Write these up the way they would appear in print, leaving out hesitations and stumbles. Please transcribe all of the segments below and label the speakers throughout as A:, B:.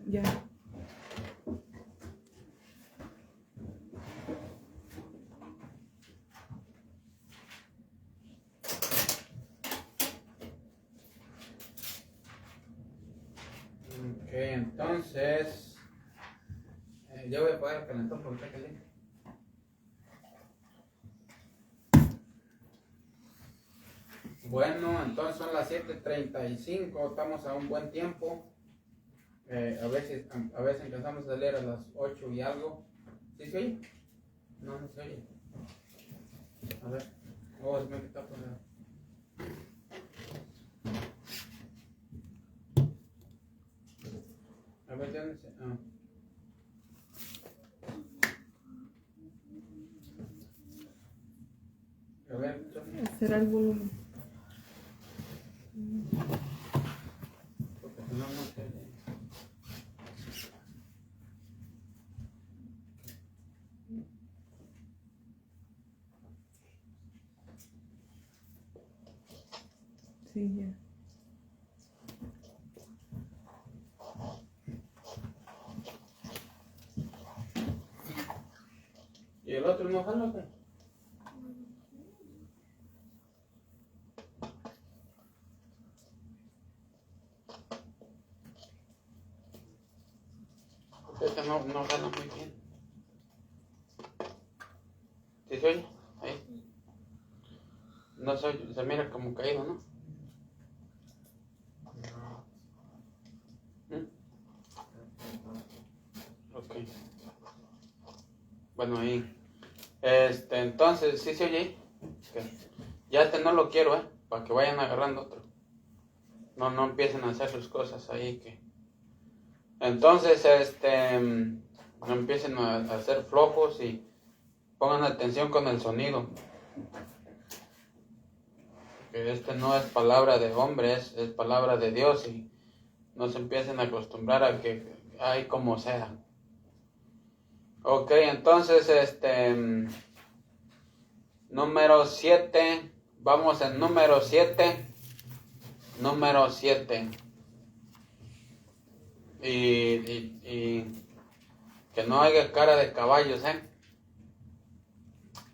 A: Ya.
B: Ok, entonces yo voy a apagar el calentón porque está caliente. Bueno, entonces son las 7:35, estamos a un buen tiempo. A veces empezamos a salir a las 8 y algo. ¿Sí se oye? No, no se oye. A ver. Oh, se me quitó por la... A ver, ya no sé. Ah. A ver,
A: Será el volumen.
B: porque si no, no se oye.
A: Sí, ya.
B: ¿Y el otro no jala o qué? Porque este no jala muy bien. ¿Sí se oye? Ahí. No se oye, se mira como caído, ¿no? ¿Mm? Ok. Bueno, ahí. Entonces, ¿sí se oye ahí? Okay. Ya no lo quiero, para que vayan agarrando otro. No empiecen a hacer sus cosas ahí que... Entonces, no empiecen a hacer flojos y pongan atención con el sonido. Que no es palabra de hombre, es palabra de Dios y no se empiecen a acostumbrar a que hay como sea. Ok, entonces, número 7, vamos en número 7. Número 7. Y que no haya cara de caballos,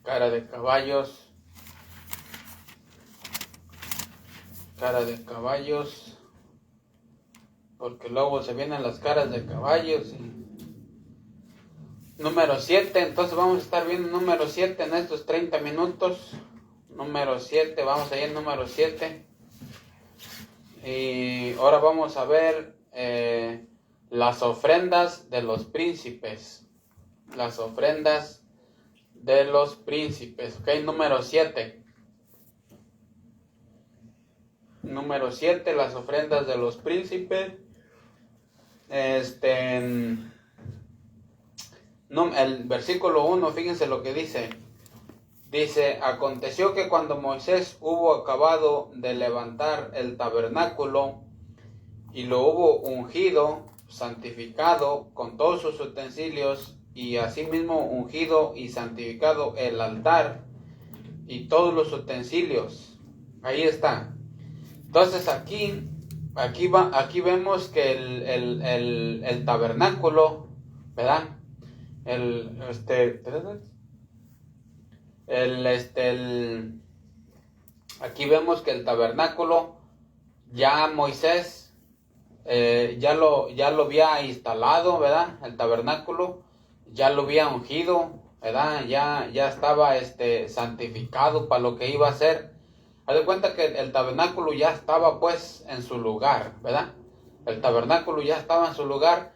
B: cara de caballos, porque luego se vienen las caras de caballos. Número 7, entonces vamos a estar viendo número 7 en estos 30 minutos. Número 7, vamos a ir en número 7. Y ahora vamos a ver las ofrendas de los príncipes. Las ofrendas de los príncipes. Ok, número 7. Número 7, las ofrendas de los príncipes. El versículo 1, fíjense lo que dice. Dice, aconteció que cuando Moisés hubo acabado de levantar el tabernáculo y lo hubo ungido, santificado con todos sus utensilios, y asimismo ungido y santificado el altar y todos los utensilios. Ahí está. Entonces aquí vemos que el tabernáculo, ¿verdad? Aquí vemos que el tabernáculo ya Moisés ya lo había instalado, ¿verdad? El tabernáculo ya lo había ungido, ¿verdad? Ya estaba santificado para lo que iba a hacer. Haz de cuenta que el tabernáculo ya estaba pues en su lugar, ¿verdad? El tabernáculo ya estaba en su lugar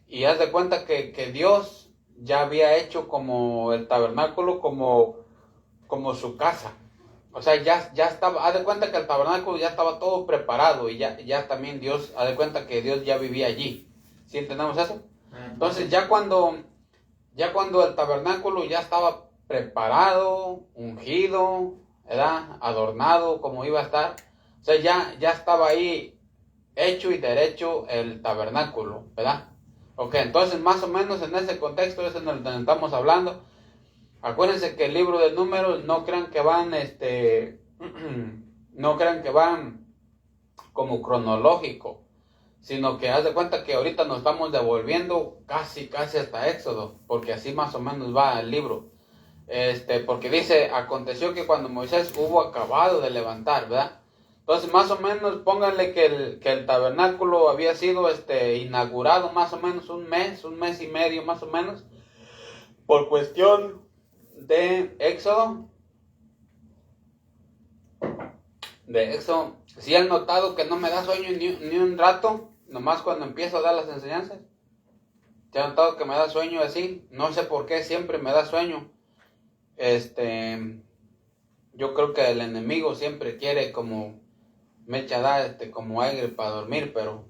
B: y haz de cuenta que Dios ya había hecho como el tabernáculo como su casa. O sea, ya estaba, haz de cuenta que el tabernáculo ya estaba todo preparado y ya también Dios, haz de cuenta que Dios ya vivía allí. ¿Sí entendemos eso? Entonces ya cuando el tabernáculo ya estaba preparado, ungido, ¿verdad? Adornado como iba a estar, o sea, ya estaba ahí hecho y derecho el tabernáculo, ¿verdad? Ok, entonces más o menos en ese contexto es en el que estamos hablando. Acuérdense que el libro de Números no crean que van no crean que van como cronológico, sino que haz de cuenta que ahorita nos estamos devolviendo casi hasta Éxodo, porque así más o menos va el libro. Porque dice, aconteció que cuando Moisés hubo acabado de levantar, ¿verdad? Entonces más o menos pónganle que el tabernáculo había sido inaugurado más o menos un mes y medio más o menos, por cuestión de Éxodo. Si han notado que no me da sueño ni un rato, nomás cuando empiezo a dar las enseñanzas. ¿Te han notado que me da sueño así? No sé por qué siempre me da sueño. Yo creo que el enemigo siempre quiere como me echa da como aire para dormir, pero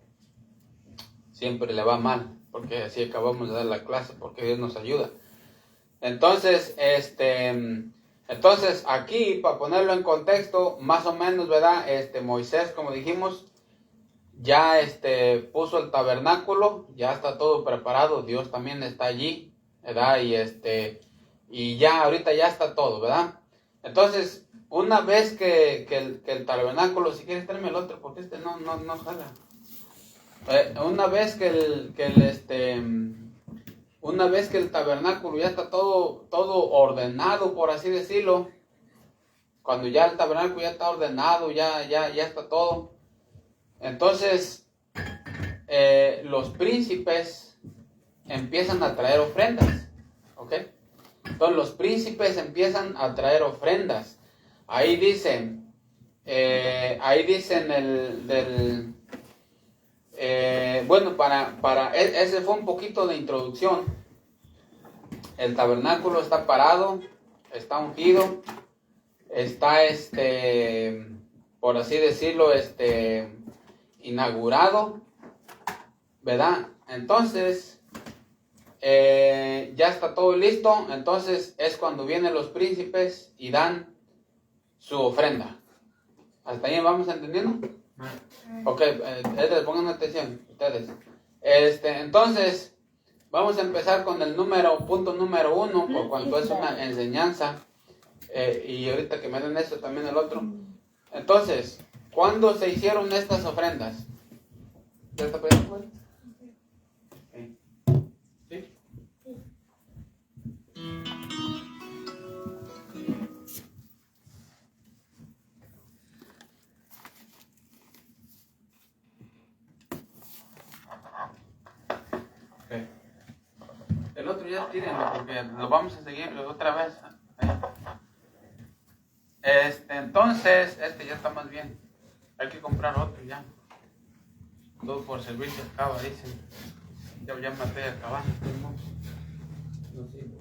B: siempre le va mal, porque así acabamos de dar la clase, porque Dios nos ayuda. Entonces, aquí, para ponerlo en contexto, más o menos, ¿verdad? Moisés, como dijimos, ya puso el tabernáculo, ya está todo preparado, Dios también está allí, ¿verdad? Y ya, ahorita ya está todo, ¿verdad? Entonces, una vez que el tabernáculo, si quieres tráeme el otro, porque no jala. Una vez que el tabernáculo ya está todo ordenado, por así decirlo, cuando ya el tabernáculo ya está ordenado, ya está todo, entonces los príncipes empiezan a traer ofrendas, ¿ok? Entonces los príncipes empiezan a traer ofrendas. Ahí dicen bueno, ese fue un poquito de introducción. El tabernáculo está parado, está ungido, está por así decirlo, inaugurado, ¿verdad? Entonces, ya está todo listo. Entonces es cuando vienen los príncipes y dan su ofrenda. ¿Hasta ahí vamos entendiendo? Ok, pongan atención ustedes. Entonces, vamos a empezar con el punto número 1, por cuanto es una enseñanza. Y ahorita que me den esto, también el otro. Entonces, ¿cuándo se hicieron estas ofrendas? ¿Ya está poniendo? ¿Sí? Okay. El otro ya tírenlo porque lo vamos a seguir otra vez. Entonces, ya está más bien. Hay que comprar otro ya. Todo por servicio acaba, dicen. Ya me estoy acabando. No sirve.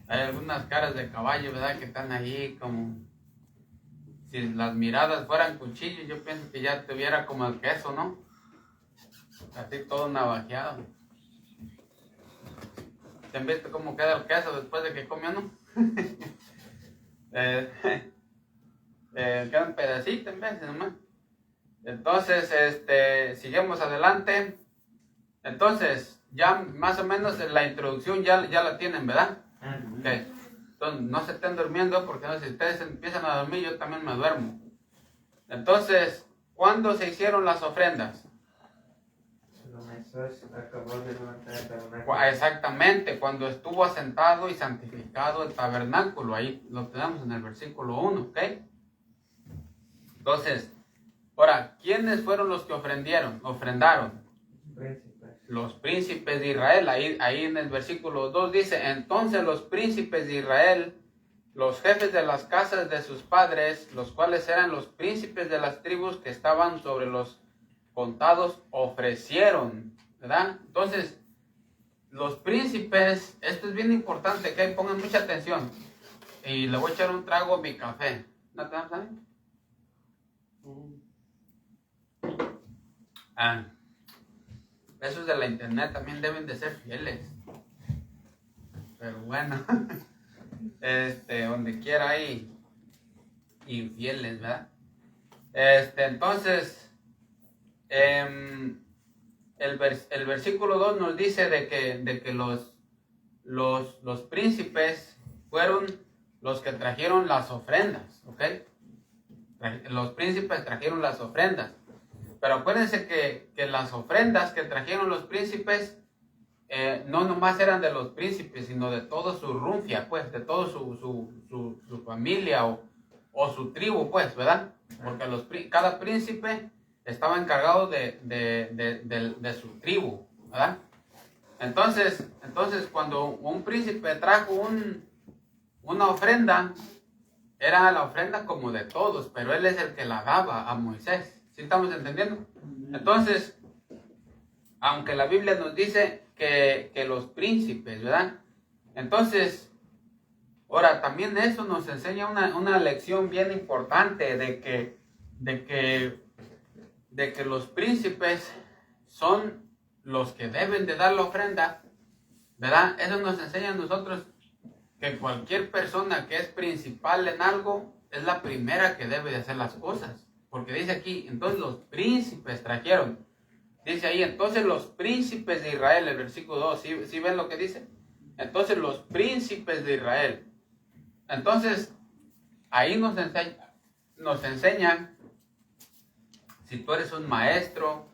B: Hay algunas caras de caballo, ¿verdad? Que están ahí como... Si las miradas fueran cuchillos, yo pienso que ya tuviera como el queso, ¿no? Así todo navajeado. ¿Te han visto cómo queda el queso después de que come uno? Queda un pedacito en vez nomás. Entonces, seguimos adelante. Entonces, ya más o menos la introducción ya la tienen, ¿verdad? Okay. Entonces, no se estén durmiendo porque no, si ustedes empiezan a dormir, yo también me duermo. Entonces, ¿cuándo se hicieron las ofrendas? Exactamente, cuando estuvo asentado y santificado el tabernáculo. Ahí lo tenemos en el versículo 1, ¿ok? Entonces, ahora, ¿quiénes fueron los que ofrendaron? Los príncipes de Israel. Ahí en el versículo 2 dice, entonces los príncipes de Israel, los jefes de las casas de sus padres, los cuales eran los príncipes de las tribus que estaban sobre los contados, ofrecieron, ¿verdad? Entonces, los príncipes, esto es bien importante, que pongan mucha atención. Y le voy a echar un trago a mi café. ¿No te vas a ver? Esos de la internet también deben de ser fieles. Pero bueno, donde quiera hay infieles, ¿verdad? Entonces, el versículo 2 nos dice de que los príncipes fueron los que trajeron las ofrendas, ¿ok? Los príncipes trajeron las ofrendas. Pero acuérdense que las ofrendas que trajeron los príncipes no nomás eran de los príncipes, sino de toda su runfia, pues, de toda su familia o su tribu, pues, ¿verdad? Porque cada príncipe estaba encargado de su tribu, ¿verdad? Entonces, cuando un príncipe trajo una ofrenda, era la ofrenda como de todos, pero él es el que la daba a Moisés. ¿Sí estamos entendiendo? Entonces, aunque la Biblia nos dice que los príncipes, ¿verdad? Entonces, ahora también eso nos enseña una lección bien importante de que los príncipes son los que deben de dar la ofrenda, ¿verdad? Eso nos enseña a nosotros que cualquier persona que es principal en algo es la primera que debe de hacer las cosas. Porque dice aquí, entonces los príncipes trajeron. Dice ahí, entonces los príncipes de Israel, el versículo 2, ¿sí ven lo que dice? Entonces los príncipes de Israel. Entonces, ahí nos enseñan, si tú eres un maestro,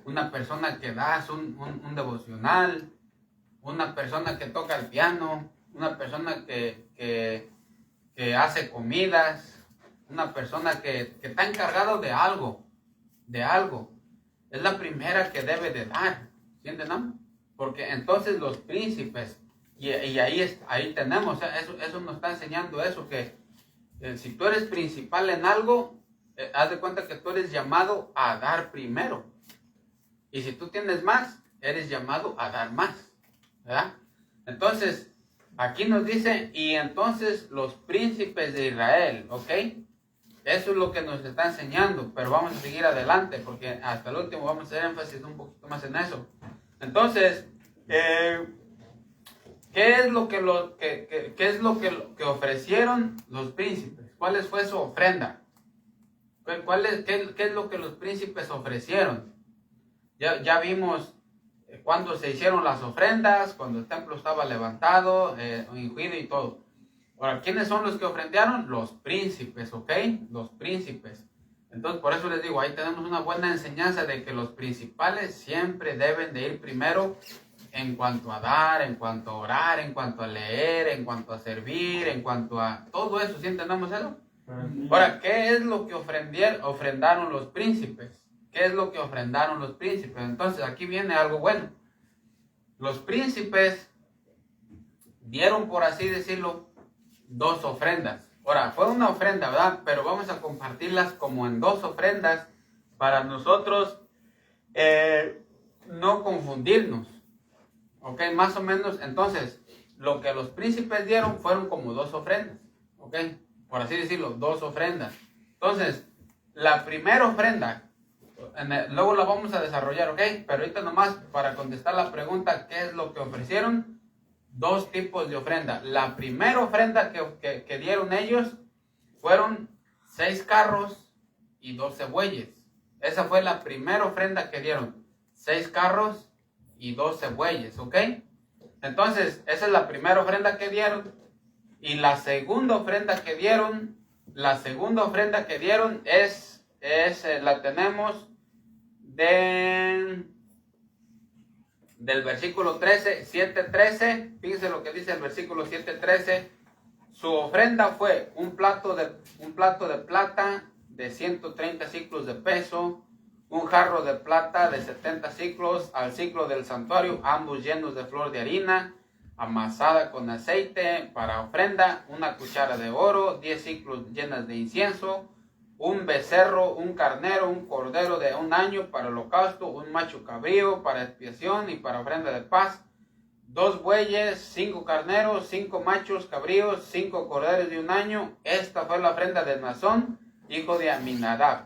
B: una persona que das un devocional, una persona que toca el piano, una persona que hace comidas, una persona que está encargado de algo, es la primera que debe de dar, ¿entienden, no? Porque entonces los príncipes, y ahí tenemos, eso nos está enseñando eso, que si tú eres principal en algo, haz de cuenta que tú eres llamado a dar primero. Y si tú tienes más, eres llamado a dar más, ¿verdad? Entonces, aquí nos dice, y entonces los príncipes de Israel, ¿ok? Eso es lo que nos está enseñando, pero vamos a seguir adelante, porque hasta el último vamos a hacer énfasis un poquito más en eso. Entonces, ¿qué es lo que ofrecieron los príncipes? ¿Cuál fue su ofrenda? ¿Qué es lo que los príncipes ofrecieron? Ya vimos cuando se hicieron las ofrendas, cuando el templo estaba levantado, ungido y todo. Ahora, ¿quiénes son los que ofrendaron? Los príncipes, ¿ok? Los príncipes. Entonces, por eso les digo, ahí tenemos una buena enseñanza de que los principales siempre deben de ir primero en cuanto a dar, en cuanto a orar, en cuanto a leer, en cuanto a servir, en cuanto a todo eso. ¿Sí entendemos eso? Ahora, ¿qué es lo que ofrendaron los príncipes? ¿Qué es lo que ofrendaron los príncipes? Entonces, aquí viene algo bueno. Los príncipes dieron, por así decirlo, 2 ofrendas. Ahora, fue una ofrenda, ¿verdad? Pero vamos a compartirlas como en 2 ofrendas para nosotros no confundirnos. ¿Ok? Más o menos, entonces, lo que los príncipes dieron fueron como 2 ofrendas. ¿Ok? Por así decirlo, 2 ofrendas. Entonces, la primera ofrenda, luego la vamos a desarrollar, ¿ok? Pero ahorita nomás para contestar la pregunta, ¿qué es lo que ofrecieron? 2 tipos de ofrenda. La primera ofrenda que dieron ellos fueron 6 carros y 12 bueyes. Esa fue la primera ofrenda que dieron. 6 carros y 12 bueyes, ¿ok? Entonces, esa es la primera ofrenda que dieron. Y la segunda ofrenda que dieron, la tenemos del versículo 13, 7:13. Fíjense lo que dice el versículo 7:13. Su ofrenda fue un plato de plata de 130 siclos de peso, un jarro de plata de 70 siclos al siclo del santuario, ambos llenos de flor de harina amasada con aceite para ofrenda, una cuchara de oro, 10 siclos llenas de incienso, un becerro, un carnero, un cordero de 1 año para holocausto, un macho cabrío para expiación y para ofrenda de paz, 2 bueyes, 5 carneros, 5 machos cabríos, 5 corderos de 1 año. Esta fue la ofrenda de Nazón, hijo de Aminadab.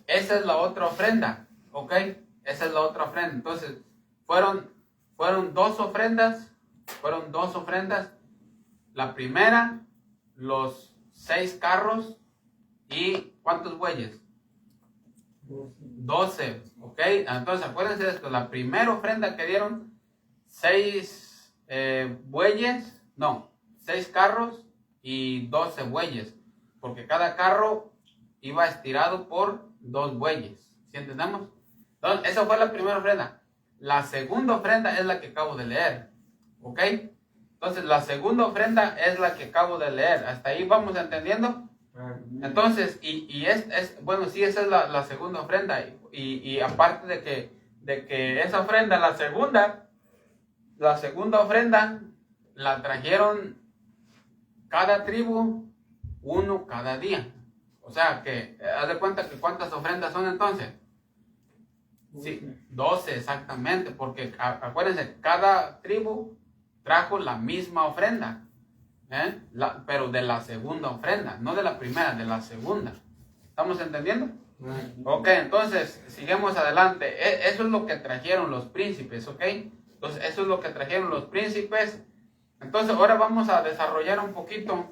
B: Esa es la otra ofrenda, ¿ok? Esa es la otra ofrenda. Entonces, fueron 2 ofrendas. Fueron 2 ofrendas. La primera, los 6 carros y ¿cuántos bueyes? 12, ¿ok? Entonces acuérdense de esto, la primera ofrenda que dieron, 6 bueyes, no, 6 carros y 12 bueyes, porque cada carro iba estirado por 2 bueyes, ¿sí entendemos? Entonces, esa fue la primera ofrenda. La segunda ofrenda es la que acabo de leer. ¿Ok? Entonces, la segunda ofrenda es la que acabo de leer. ¿Hasta ahí vamos entendiendo? Entonces, bueno, sí, esa es la segunda ofrenda. Y aparte de que esa ofrenda, la segunda ofrenda, la trajeron cada tribu, uno cada día. O sea, que, haz de cuenta que ¿cuántas ofrendas son entonces? Sí, 12 exactamente, porque acuérdense, cada tribu trajo la misma ofrenda, pero de la segunda ofrenda, no de la primera, de la segunda. ¿Estamos entendiendo? Ok, entonces, sigamos adelante. Eso es lo que trajeron los príncipes, ¿ok? Entonces, eso es lo que trajeron los príncipes. Entonces, ahora vamos a desarrollar un poquito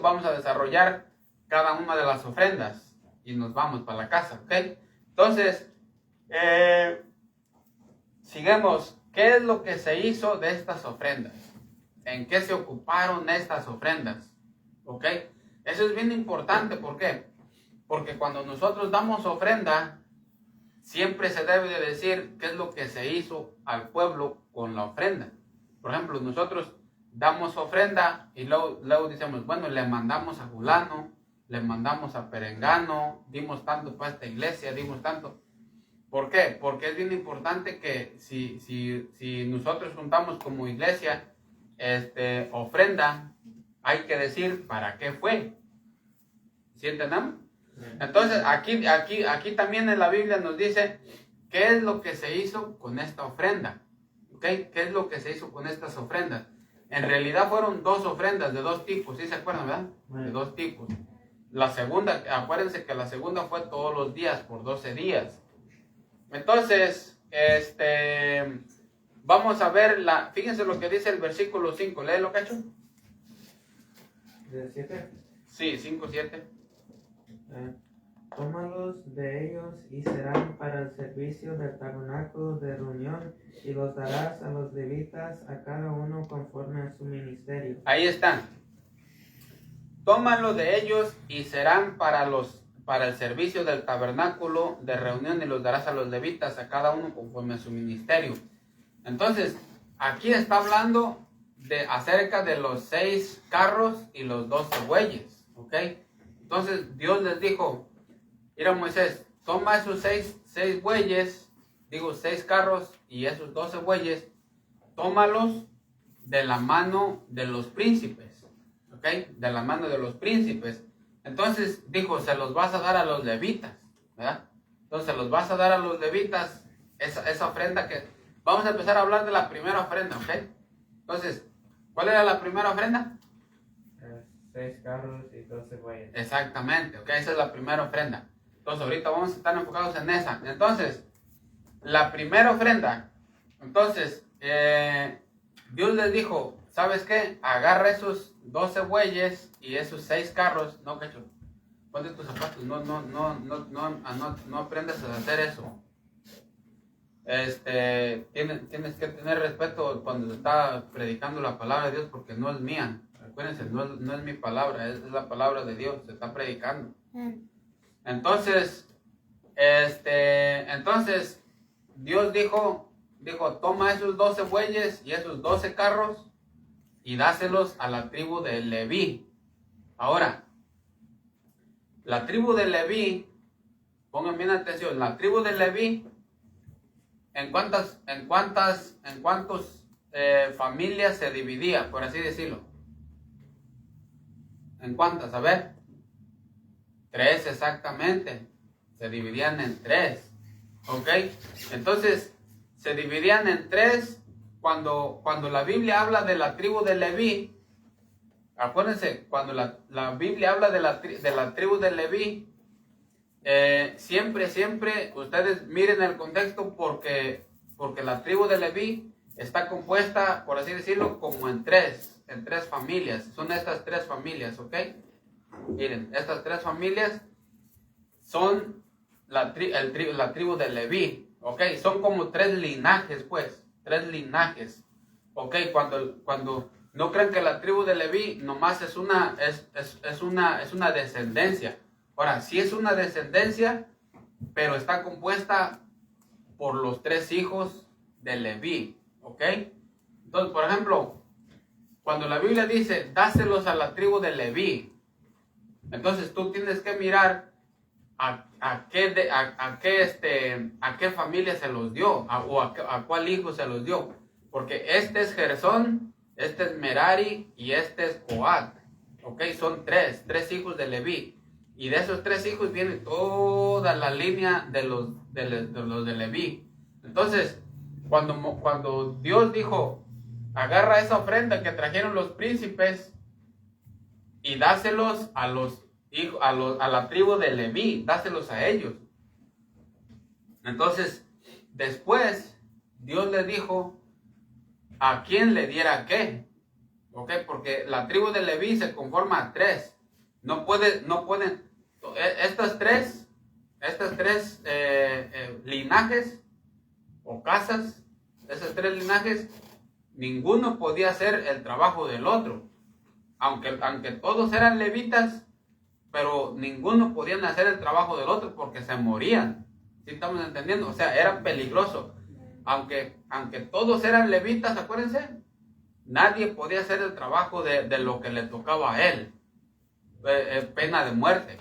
B: vamos a desarrollar cada una de las ofrendas y nos vamos para la casa, ¿ok? Entonces, sigamos. ¿Qué es lo que se hizo de estas ofrendas? ¿En qué se ocuparon estas ofrendas? ¿Ok? Eso es bien importante. ¿Por qué? Porque cuando nosotros damos ofrenda, siempre se debe de decir qué es lo que se hizo al pueblo con la ofrenda. Por ejemplo, nosotros damos ofrenda y luego decimos, bueno, le mandamos a fulano, le mandamos a perengano, dimos tanto para esta iglesia, dimos tanto. ¿Por qué? Porque es bien importante que si nosotros juntamos como iglesia ofrenda, hay que decir para qué fue. ¿Sí entendemos? Entonces, aquí también en la Biblia nos dice qué es lo que se hizo con esta ofrenda. ¿Ok? ¿Qué es lo que se hizo con estas ofrendas? En realidad fueron dos ofrendas de dos tipos, ¿sí se acuerdan, verdad? De dos tipos. La segunda, acuérdense que la segunda fue todos los días, por 12 días. Entonces, vamos a ver, fíjense lo que dice el versículo 5. Léelo, Cacho.
C: ¿De 7?
B: Sí, 5, 7.
C: Tómalos de ellos y serán para el servicio del tabernáculo de reunión, y los darás a los levitas, a cada uno conforme a su ministerio.
B: Ahí están. Tómalos de ellos y serán para el servicio del tabernáculo de reunión, y los darás a los levitas, a cada uno conforme a su ministerio. Entonces, aquí está hablando acerca de los 6 carros y los 12 bueyes, ¿ok? Entonces, Dios les dijo, mira Moisés, toma esos 6 bueyes, 6 carros y esos 12 bueyes, tómalos de la mano de los príncipes, ¿ok? De la mano de los príncipes. Entonces dijo, se los vas a dar a los levitas, ¿verdad? Entonces se los vas a dar a los levitas, esa ofrenda que... Vamos a empezar a hablar de la primera ofrenda, ¿ok? Entonces, ¿cuál era la primera ofrenda?
C: 6 carros y 12 bueyes.
B: Exactamente, ¿ok? Esa es la primera ofrenda. Entonces ahorita vamos a estar enfocados en esa. Entonces, la primera ofrenda, entonces, Dios les dijo, ¿sabes qué? Agarra esos 12 bueyes y esos 6 carros. No, Cacho, ponte tus zapatos. No aprendas a hacer eso. Tienes que tener respeto cuando se está predicando la palabra de Dios, porque no es mía. Acuérdense, no es mi palabra, es la palabra de Dios, se está predicando. Entonces, Dios dijo, toma esos 12 bueyes y esos 12 carros y dáselos a la tribu de Leví. Ahora, la tribu de Leví, pongan bien atención, la tribu de Leví, ¿en cuántas familias se dividía, por así decirlo? ¿En cuántas? A ver. 3 exactamente. Se dividían en 3. ¿Ok? Entonces, se dividían en 3 cuando la Biblia habla de la tribu de Leví. Acuérdense, cuando la Biblia habla de la tribu de Leví, siempre, ustedes miren el contexto, porque la tribu de Leví está compuesta, por así decirlo, como en tres familias. Son estas 3 familias, ¿ok? Miren, estas 3 familias son la tribu de Leví, ¿ok? Son como 3 linajes, pues, 3 linajes, ¿ok? Cuando no crean que la tribu de Leví nomás es una descendencia. Ahora, si es una descendencia, pero está compuesta por los 3 hijos de Leví, ¿ok? Entonces, por ejemplo, cuando la Biblia dice, dáselos a la tribu de Leví, entonces tú tienes que mirar a qué familia se los dio, o a cuál hijo se los dio, porque este es Gersón, este es Merari y este es Coat, ¿ok? Son tres hijos de Leví. Y de esos 3 hijos viene toda la línea de los de Leví. Entonces, cuando Dios dijo, agarra esa ofrenda que trajeron los príncipes y dáselos a la tribu de Leví, dáselos a ellos. Entonces, después, Dios le dijo a quién le diera qué. ¿Ok? Porque la tribu de Leví se conforma a 3. No pueden, estas tres linajes o casas, esos 3 linajes, ninguno podía hacer el trabajo del otro. Aunque todos eran levitas, pero ninguno podía hacer el trabajo del otro porque se morían. ¿Sí estamos entendiendo? O sea, era peligroso. Aunque todos eran levitas, acuérdense, nadie podía hacer el trabajo de lo que le tocaba a él. Pena de muerte.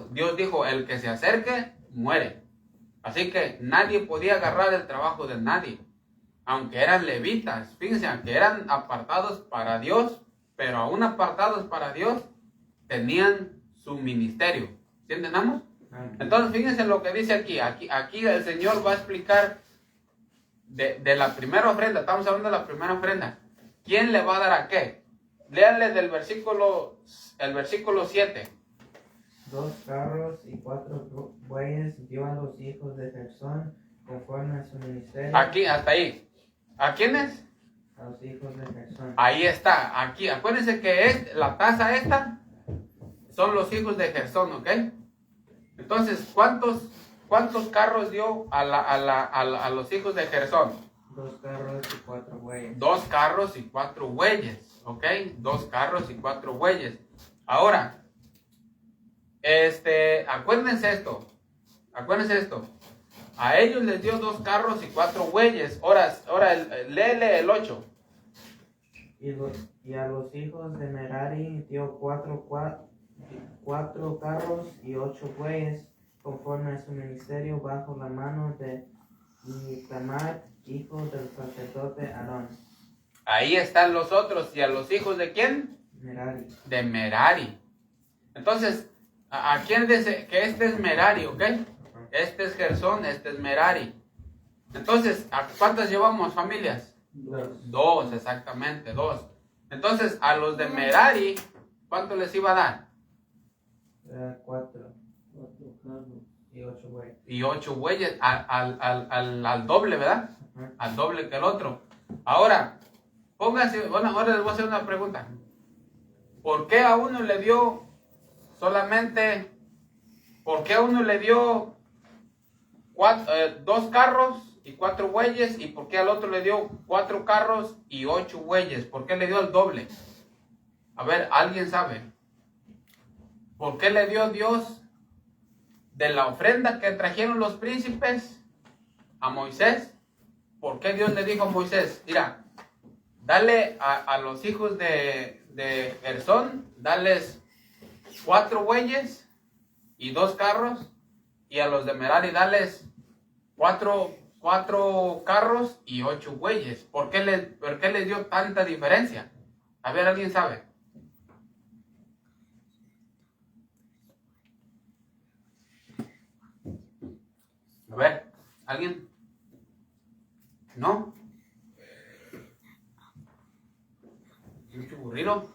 B: Dios dijo, el que se acerque, muere. Así que nadie podía agarrar el trabajo de nadie. Aunque eran levitas, fíjense, aunque eran apartados para Dios, pero aún apartados para Dios, tenían su ministerio. ¿Sí entendamos? Entonces, fíjense lo que dice aquí. Aquí el Señor va a explicar de la primera ofrenda. Estamos hablando de la primera ofrenda. ¿Quién le va a dar a qué? Léanle del versículo 7.
C: 2 carros y 4 bueyes dio a los hijos de Gersón conforme a su ministerio.
B: Aquí, hasta ahí. ¿A quiénes?
C: A los hijos de Gersón.
B: Ahí está. Aquí, acuérdense que la taza esta son los hijos de Gersón, ¿ok? Entonces, ¿cuántos carros dio a los hijos de Gersón?
C: 2 carros y 4 bueyes.
B: 2 carros y 4 bueyes, ¿ok? 2 carros y 4 bueyes. Ahora, acuérdense esto. A ellos les dio 2 carros y 4 bueyes. Ahora léele el 8.
C: Y a los hijos de Merari dio 4 carros y 8 bueyes, conforme a su ministerio, bajo la mano de Itamar, hijo del sacerdote Aarón.
B: Ahí están los otros. ¿Y a los hijos de quién?
C: Merari.
B: De Merari. Entonces, ¿a quién dice que este es Merari, ok? Este es Gersón, este es Merari. Entonces, ¿a cuántas llevamos familias?
C: 2.
B: 2, exactamente, 2. Entonces, a los de Merari, ¿cuánto les iba a dar?
C: 4 carros y 8 bueyes.
B: Y 8 bueyes, al doble, ¿verdad? Al doble que el otro. Ahora, pónganse, bueno, ahora les voy a hacer una pregunta. ¿Por qué a uno le dio solamente, por qué a uno le dio 2 carros y 4 bueyes, y por qué al otro le dio 4 carros y 8 bueyes? ¿Por qué le dio el doble? A ver, ¿alguien sabe? ¿Por qué le dio Dios de la ofrenda que trajeron los príncipes a Moisés? ¿Por qué Dios le dijo a Moisés, mira, dale a los hijos de Gersón, dales 4 bueyes y 2 carros, y a los de Merari dales 4 carros y 8 bueyes? ¿Por qué les dio tanta diferencia? A ver, ¿alguien sabe? A ver, ¿alguien? ¿No? Mucho aburrido.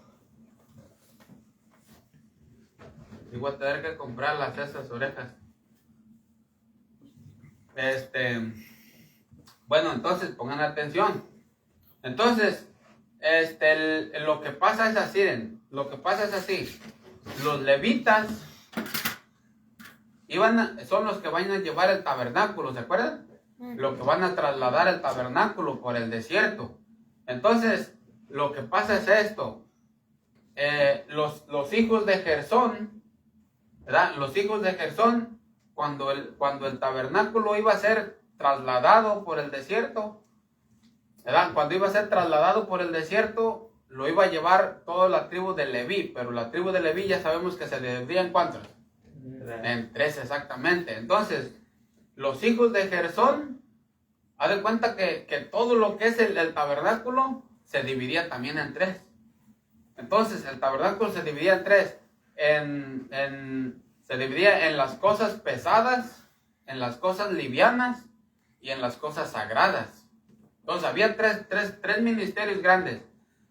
B: Y voy a tener que comprar esas orejas. Bueno, entonces pongan atención. Entonces, lo que pasa es así, Los levitas son los que van a llevar el tabernáculo, ¿se acuerdan? Lo que van a trasladar el tabernáculo por el desierto. Entonces, lo que pasa es esto. Los hijos de Gersón, ¿verdad? Los hijos de Gersón, cuando el tabernáculo iba a ser trasladado por el desierto, ¿verdad? Cuando iba a ser trasladado por el desierto, lo iba a llevar toda la tribu de Leví, pero la tribu de Leví ya sabemos que se dividía en ¿cuántos? En 3 exactamente. Entonces, los hijos de Gersón, haz de cuenta que todo lo que es el tabernáculo se dividía también en 3. Entonces, el tabernáculo se dividía en 3. Se dividía en las cosas pesadas, en las cosas livianas y en las cosas sagradas. Entonces, había tres ministerios grandes.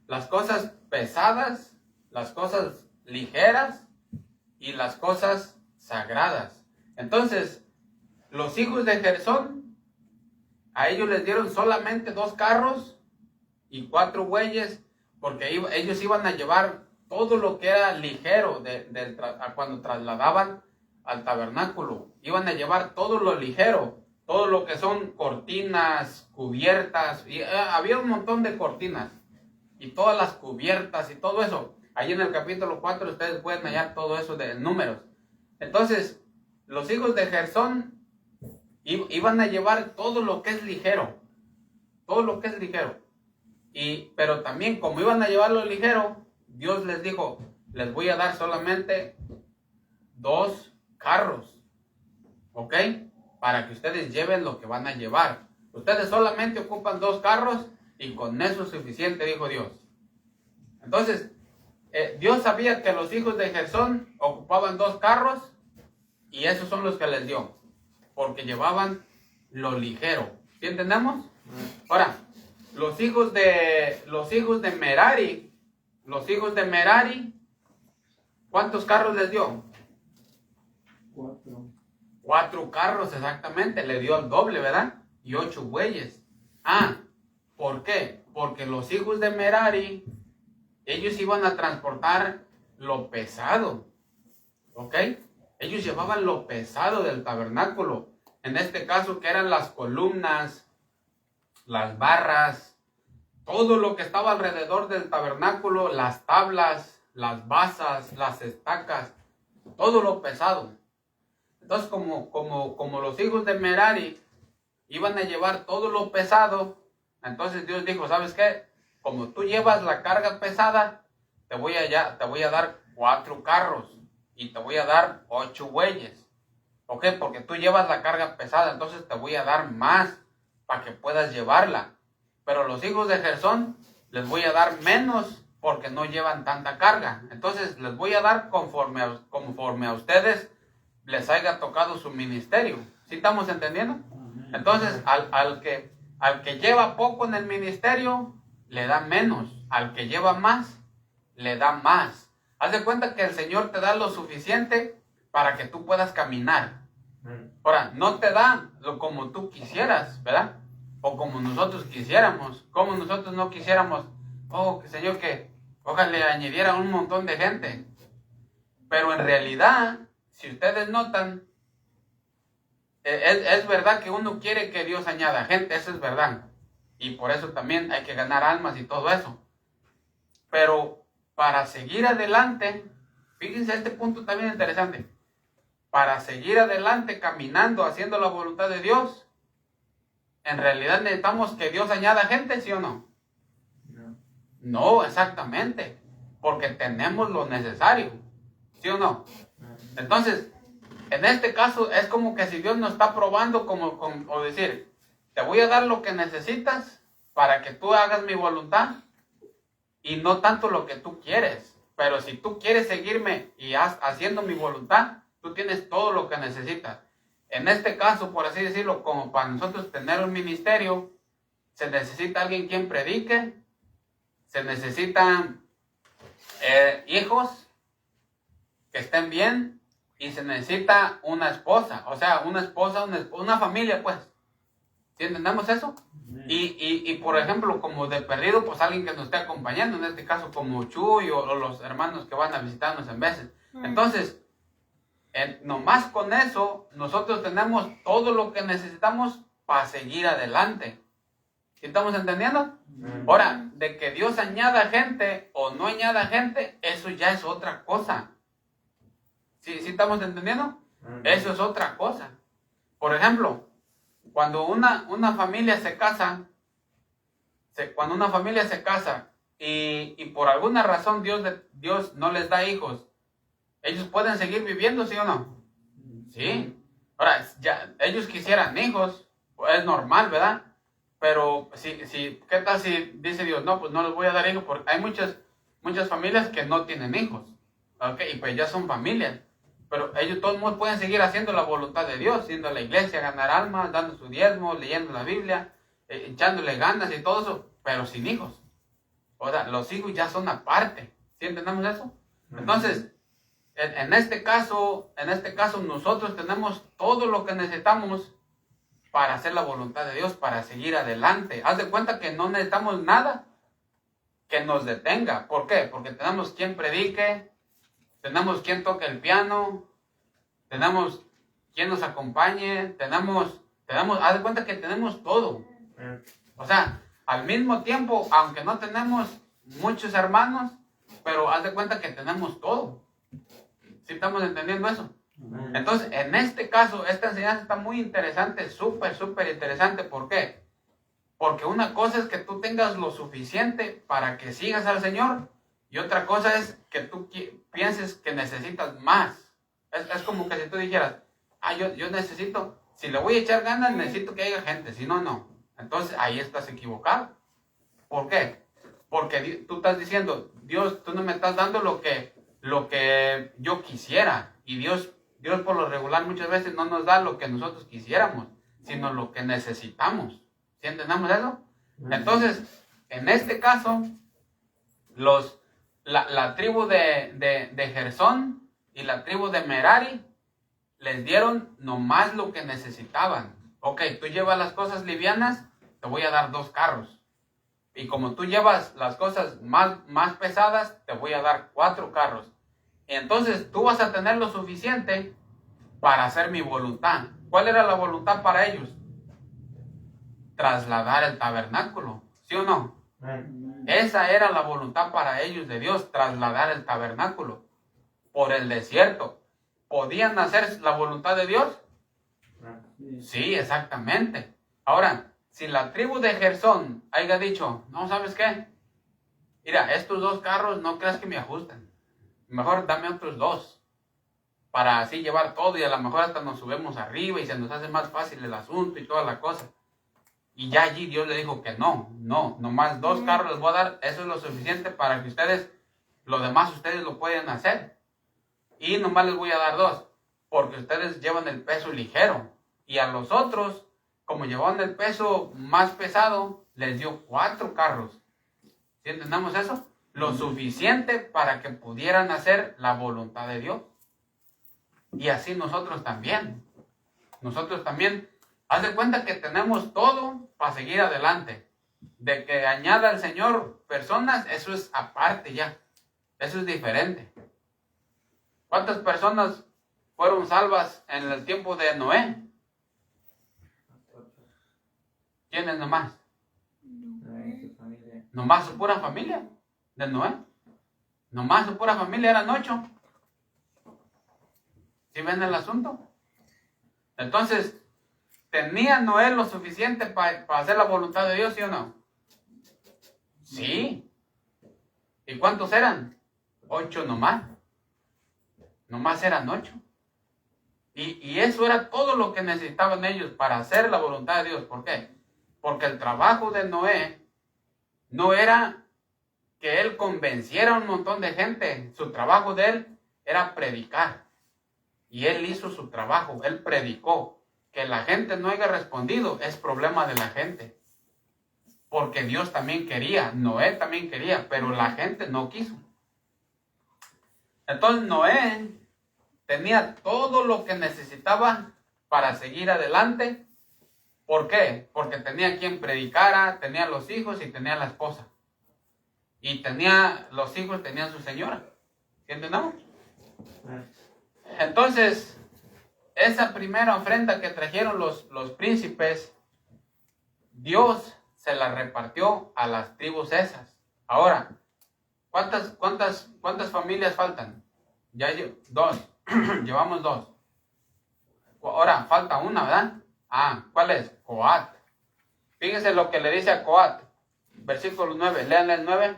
B: Las cosas pesadas, las cosas ligeras y las cosas sagradas. Entonces, los hijos de Gersón, a ellos les dieron solamente 2 carros y 4 bueyes, porque ellos iban a llevar todo lo que era ligero cuando trasladaban al tabernáculo. Iban a llevar todo lo ligero, todo lo que son cortinas, cubiertas, y había un montón de cortinas, y todas las cubiertas y todo eso. Ahí en el capítulo 4 ustedes pueden hallar todo eso de números. Entonces, los hijos de Gersón iban a llevar todo lo que es ligero, todo lo que es ligero. Pero también, como iban a llevarlo ligero, Dios les dijo, les voy a dar solamente 2 carros, ¿ok? Para que ustedes lleven lo que van a llevar. Ustedes solamente ocupan 2 carros y con eso es suficiente, dijo Dios. Entonces, Dios sabía que los hijos de Gersón ocupaban 2 carros y esos son los que les dio, porque llevaban lo ligero. ¿Sí entendemos? Ahora, los hijos de Merari, ¿cuántos carros les dio? 4 carros exactamente, le dio el doble, ¿verdad? Y 8 bueyes. ¿Por qué? Porque los hijos de Merari, ellos iban a transportar lo pesado, ¿ok? Ellos llevaban lo pesado del tabernáculo. En este caso, que eran las columnas, las barras, todo lo que estaba alrededor del tabernáculo, las tablas, las basas, las estacas, todo lo pesado. Entonces, como los hijos de Merari iban a llevar todo lo pesado, entonces Dios dijo, ¿sabes qué? Como tú llevas la carga pesada, te voy a dar 4 carros y te voy a dar 8 bueyes. ¿Ok? Porque tú llevas la carga pesada, entonces te voy a dar más para que puedas llevarla. Pero los hijos de Gersón les voy a dar menos porque no llevan tanta carga. Entonces les voy a dar conforme a ustedes les haya tocado su ministerio. ¿Sí estamos entendiendo? Entonces al que lleva poco en el ministerio, le da menos. Al que lleva más, le da más. Haz de cuenta que el Señor te da lo suficiente para que tú puedas caminar. Ahora, no te da lo como tú quisieras, ¿verdad? O como nosotros quisiéramos. Como nosotros no quisiéramos, Señor, que ojalá le añadiera un montón de gente. Pero en realidad, si ustedes notan, es verdad que uno quiere que Dios añada gente, eso es verdad. Y por eso también hay que ganar almas y todo eso. Pero para seguir adelante, fíjense, este punto también interesante. Para seguir adelante caminando, haciendo la voluntad de Dios, en realidad necesitamos que Dios añada gente, ¿sí o no? No, exactamente. Porque tenemos lo necesario, ¿sí o no? Entonces, en este caso es como que si Dios nos está probando o decir, te voy a dar lo que necesitas para que tú hagas mi voluntad y no tanto lo que tú quieres. Pero si tú quieres seguirme y haciendo mi voluntad, tú tienes todo lo que necesitas. En este caso, por así decirlo, como para nosotros tener un ministerio, se necesita alguien quien predique, se necesitan hijos que estén bien y se necesita una esposa, o sea, una familia, pues. ¿Sí entendemos eso? Y por ejemplo, como de perdido, pues alguien que nos esté acompañando, en este caso como Chuy o los hermanos que van a visitarnos en veces. Entonces, nomás con eso, nosotros tenemos todo lo que necesitamos para seguir adelante. ¿Sí estamos entendiendo? Ahora, de que Dios añada gente o no añada gente, eso ya es otra cosa. ¿Sí estamos entendiendo? Eso es otra cosa. Por ejemplo, cuando una familia se casa, y por alguna razón Dios no les da hijos, ellos pueden seguir viviendo, ¿sí o no? Sí. Ahora, ya, ellos quisieran hijos, pues es normal, ¿verdad? Pero ¿qué tal si dice Dios, no, pues no les voy a dar hijos? Porque hay muchas familias que no tienen hijos, ¿ok? Y pues ya son familias. Pero ellos todos modos pueden seguir haciendo la voluntad de Dios, yendo a la iglesia, ganar almas, dando su diezmo, leyendo la Biblia, echándole ganas y todo eso, pero sin hijos. O sea, los hijos ya son aparte. ¿Sí entendemos eso? Entonces, en este caso nosotros tenemos todo lo que necesitamos para hacer la voluntad de Dios, para seguir adelante. Haz de cuenta que no necesitamos nada que nos detenga. ¿Por qué? Porque tenemos quien predique, tenemos quien toque el piano, tenemos quien nos acompañe, haz de cuenta que tenemos todo. O sea, al mismo tiempo, aunque no tenemos muchos hermanos, pero haz de cuenta que tenemos todo. ¿Sí estamos entendiendo eso? Entonces, en este caso, esta enseñanza está muy interesante, súper interesante. ¿Por qué? Porque una cosa es que tú tengas lo suficiente para que sigas al Señor, y otra cosa es que tú pienses que necesitas más. Es como que si tú dijeras, yo necesito, si le voy a echar ganas, necesito que haya gente, si no, no. Entonces, ahí estás equivocado. ¿Por qué? Porque tú estás diciendo, Dios, tú no me estás dando lo que yo quisiera. Y Dios por lo regular muchas veces no nos da lo que nosotros quisiéramos, sino lo que necesitamos. ¿Sí entendemos eso? Entonces, en este caso, la tribu de Gersón y la tribu de Merari les dieron nomás lo que necesitaban. Ok, tú llevas las cosas livianas, te voy a dar 2 carros. Y como tú llevas las cosas más pesadas, te voy a dar 4 carros. Y entonces tú vas a tener lo suficiente para hacer mi voluntad. ¿Cuál era la voluntad para ellos? Trasladar el tabernáculo, ¿sí o no? Esa era la voluntad para ellos de Dios, trasladar el tabernáculo por el desierto. ¿Podían hacer la voluntad de Dios? Sí, exactamente. Ahora, si la tribu de Gersón haya dicho, no, ¿sabes qué? Mira, estos 2 carros no creas que me ajustan. Mejor dame otros 2. Para así llevar todo, y a lo mejor hasta nos subimos arriba y se nos hace más fácil el asunto y toda la cosa. Y ya allí Dios le dijo que no, nomás 2 carros les voy a dar, eso es lo suficiente para que ustedes, lo demás ustedes lo pueden hacer. Y nomás les voy a dar 2, porque ustedes llevan el peso ligero. Y a los otros, como llevaban el peso más pesado, les dio 4 carros. ¿Sí entendemos eso? Lo suficiente para que pudieran hacer la voluntad de Dios. Y así nosotros también. Haz de cuenta que tenemos todo para seguir adelante. De que añada el Señor personas, eso es aparte ya. Eso es diferente. ¿Cuántas personas fueron salvas en el tiempo de Noé? ¿Quiénes nomás? Nomás su pura familia de Noé. Nomás su pura familia eran 8. ¿Sí ven el asunto? Entonces, ¿tenía Noé lo suficiente para hacer la voluntad de Dios, sí o no? Sí. ¿Y cuántos eran? 8 nomás. Nomás eran 8. Y eso era todo lo que necesitaban ellos para hacer la voluntad de Dios. ¿Por qué? Porque el trabajo de Noé no era que él convenciera a un montón de gente. Su trabajo de él era predicar. Y él hizo su trabajo, él predicó. Que la gente no haya respondido es problema de la gente. Porque Dios también quería, Noé también quería, pero la gente no quiso. Entonces Noé tenía todo lo que necesitaba para seguir adelante. ¿Por qué? Porque tenía quien predicara, tenía los hijos y tenía la esposa. Y los hijos tenían su señora. ¿Sí entendemos? Entonces, esa primera ofrenda que trajeron los príncipes, Dios se la repartió a las tribus esas. Ahora, ¿cuántas familias faltan? Ya 2. Llevamos 2. Ahora, falta una, ¿verdad? Ah, ¿cuál es? Coat. Fíjense lo que le dice a Coat. Versículo 9, lean el 9.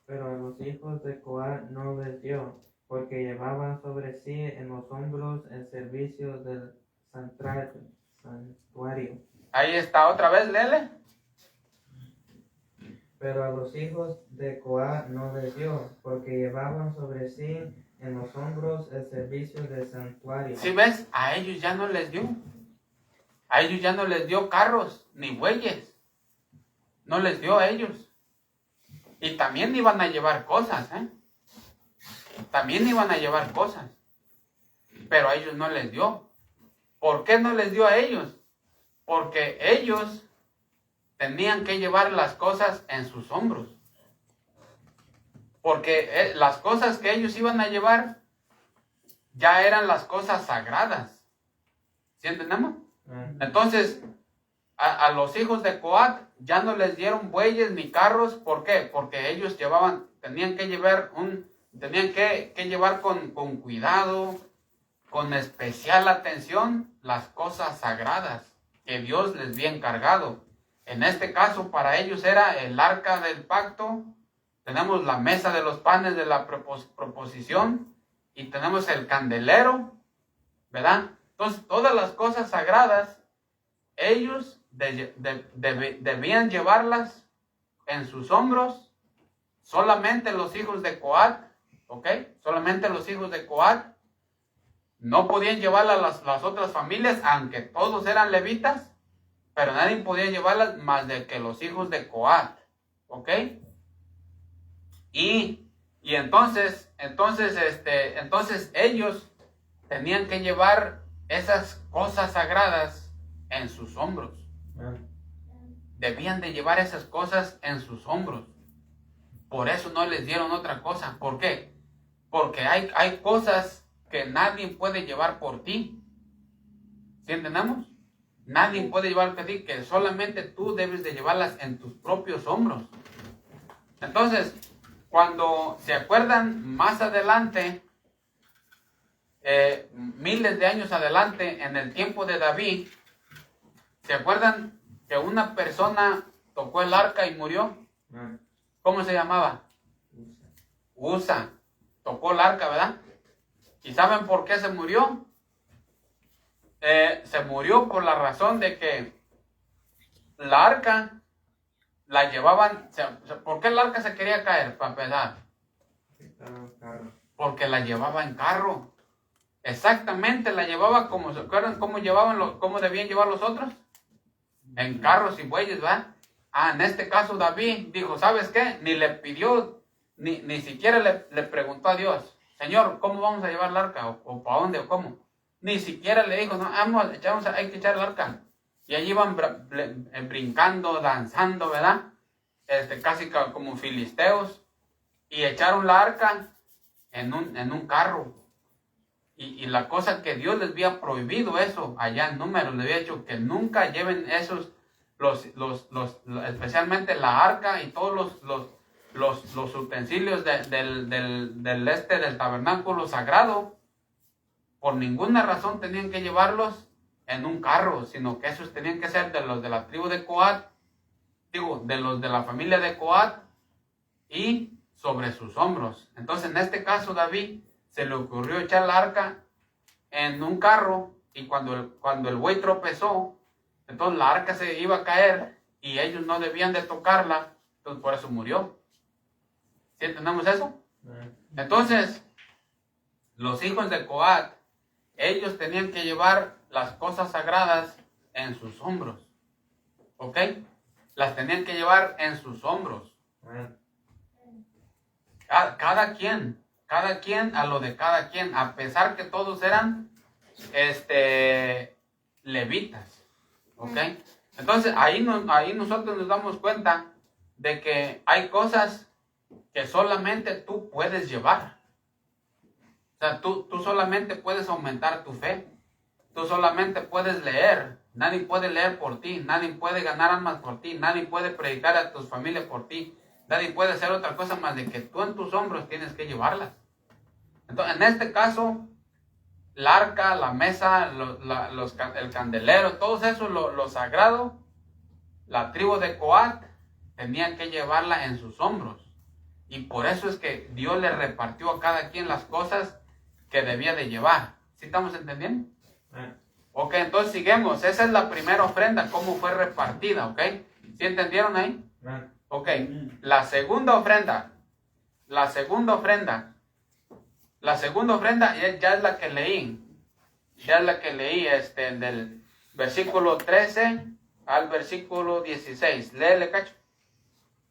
C: Pero a los hijos de Coat no les dio, porque llevaban sobre sí en los hombros el servicio del santuario.
B: Ahí está, otra vez, léele.
C: Pero a los hijos de Coat no les dio, porque llevaban sobre sí en los hombros el servicio del santuario.
B: Si ves, a ellos ya no les dio. A ellos ya no les dio carros ni bueyes. No les dio a ellos. Y también iban a llevar cosas, ¿eh? También iban a llevar cosas. Pero a ellos no les dio. ¿Por qué no les dio a ellos? Porque ellos tenían que llevar las cosas en sus hombros. Porque las cosas que ellos iban a llevar ya eran las cosas sagradas. ¿Sí entendemos? Entonces, a los hijos de Coat ya no les dieron bueyes ni carros. ¿Por qué? Porque ellos tenían que llevar con cuidado, con especial atención, las cosas sagradas que Dios les había encargado. En este caso, para ellos era el arca del pacto. Tenemos la mesa de los panes de la proposición y tenemos el candelero, ¿verdad? Entonces, todas las cosas sagradas, ellos debían llevarlas en sus hombros. Solamente los hijos de Coat, ¿ok? Solamente los hijos de Coat. No podían llevarlas las otras familias, aunque todos eran levitas, pero nadie podía llevarlas más de que los hijos de Coat, ¿ok? Y entonces ellos tenían que llevar esas cosas sagradas en sus hombros. Debían de llevar esas cosas en sus hombros. Por eso no les dieron otra cosa. ¿Por qué? Porque hay cosas que nadie puede llevar por ti. ¿Sí entendemos? Nadie puede llevar por ti, que solamente tú debes de llevarlas en tus propios hombros. Entonces, cuando se acuerdan más adelante, miles de años adelante, en el tiempo de David, ¿se acuerdan que una persona tocó el arca y murió? ¿Cómo se llamaba? Usa. Tocó el arca, ¿verdad? ¿Y saben por qué se murió? Se murió por la razón de que la arca la llevaban. ¿Por qué el arca se quería caer? Para empezar. Porque la llevaba en carro. Exactamente, la llevaba como, ¿se acuerdan cómo debían llevar los otros? En carros y bueyes, ¿verdad? En este caso David dijo, ¿sabes qué? Ni le pidió, ni siquiera le preguntó a Dios, Señor, ¿cómo vamos a llevar el arca? ¿O para dónde? ¿O cómo? Ni siquiera le dijo, no, hay que echar el arca. Y allí iban brincando, danzando, ¿verdad? Casi como filisteos. Y echaron la arca en un carro. Y la cosa que Dios les había prohibido eso, allá en Números, les había dicho que nunca lleven esos, especialmente la arca y todos los utensilios del tabernáculo sagrado. Por ninguna razón tenían que llevarlos en un carro, sino que esos tenían que ser de los de la tribu de Coat, de los de la familia de Coat, y sobre sus hombros. Entonces, en este caso, David se le ocurrió echar la arca en un carro, y cuando el buey tropezó, entonces la arca se iba a caer y ellos no debían de tocarla, entonces por eso murió. ¿Sí entendemos eso? Entonces, los hijos de Coat, ellos tenían que llevar las cosas sagradas en sus hombros. ¿Ok? Las tenían que llevar en sus hombros. Cada quien a lo de cada quien, a pesar que todos eran levitas. ¿Ok? Entonces ahí nosotros nos damos cuenta de que hay cosas que solamente tú puedes llevar. O sea, tú solamente puedes aumentar tu fe. Tú solamente puedes leer. Nadie puede leer por ti. Nadie puede ganar almas por ti. Nadie puede predicar a tus familias por ti. Nadie puede hacer otra cosa más de que tú en tus hombros tienes que llevarlas. Entonces, en este caso, el arca, la mesa, el candelero, todo eso, lo sagrado, la tribu de Coat tenían que llevarla en sus hombros. Y por eso es que Dios le repartió a cada quien las cosas que debía de llevar. ¿Sí estamos entendiendo? Ok, entonces sigamos. Esa es la primera ofrenda, cómo fue repartida, ¿ok? ¿Sí entendieron ahí? Ok, la segunda ofrenda ya es la que leí. Ya es la que leí, del versículo 13 al versículo 16. Léele, Cacho.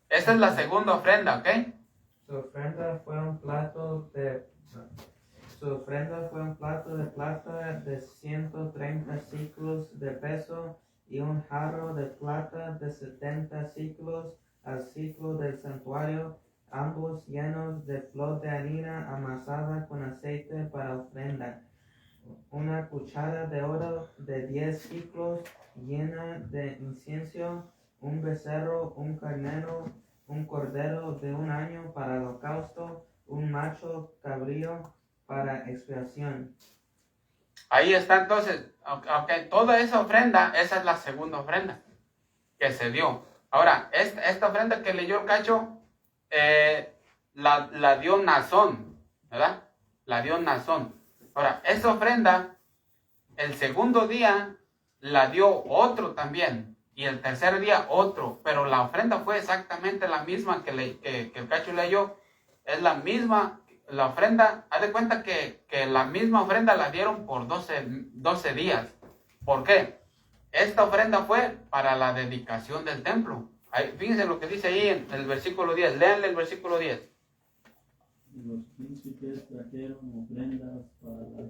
B: Esa es la segunda ofrenda, ¿ok?
C: Su ofrenda fue un plato de plata de 130 ciclos de peso y un jarro de plata de 70 ciclos al ciclo del santuario, ambos llenos de flor de harina amasada con aceite para ofrenda. Una cuchara de oro de 10 ciclos llena de incienso, un becerro, un carnero, un cordero de 1 año para el holocausto, un macho cabrío para expiación.
B: Ahí está entonces, okay, toda esa ofrenda, esa es la segunda ofrenda que se dio. Ahora, esta ofrenda que leyó el Cacho, la dio Nazón, ¿verdad? La dio Nazón. Ahora, esa ofrenda, el segundo día la dio otro también, y el tercer día otro, pero la ofrenda fue exactamente la misma que el Cacho leyó, es la misma. La ofrenda, haz de cuenta que la misma ofrenda la dieron por 12 días. ¿Por qué? Esta ofrenda fue para la dedicación del templo. Ahí, fíjense lo que dice ahí en el versículo 10. Léanle el versículo 10.
D: Los príncipes trajeron ofrendas para la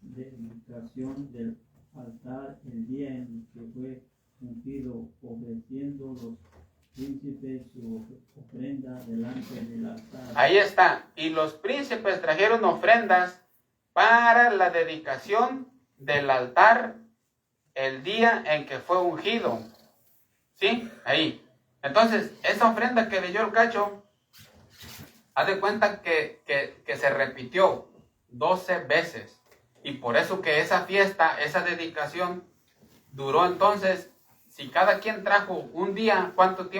D: dedicación del altar el día en que fue ungido, ofreciendo los príncipes su ofrenda delante del altar.
B: Ahí está. Y los príncipes trajeron ofrendas para la dedicación del altar el día en que fue ungido. ¿Sí? Ahí. Entonces, esa ofrenda que leyó el Cacho, haz de cuenta que se repitió 12 veces. Y por eso que esa fiesta, esa dedicación, duró entonces, si cada quien trajo un día, ¿cuántos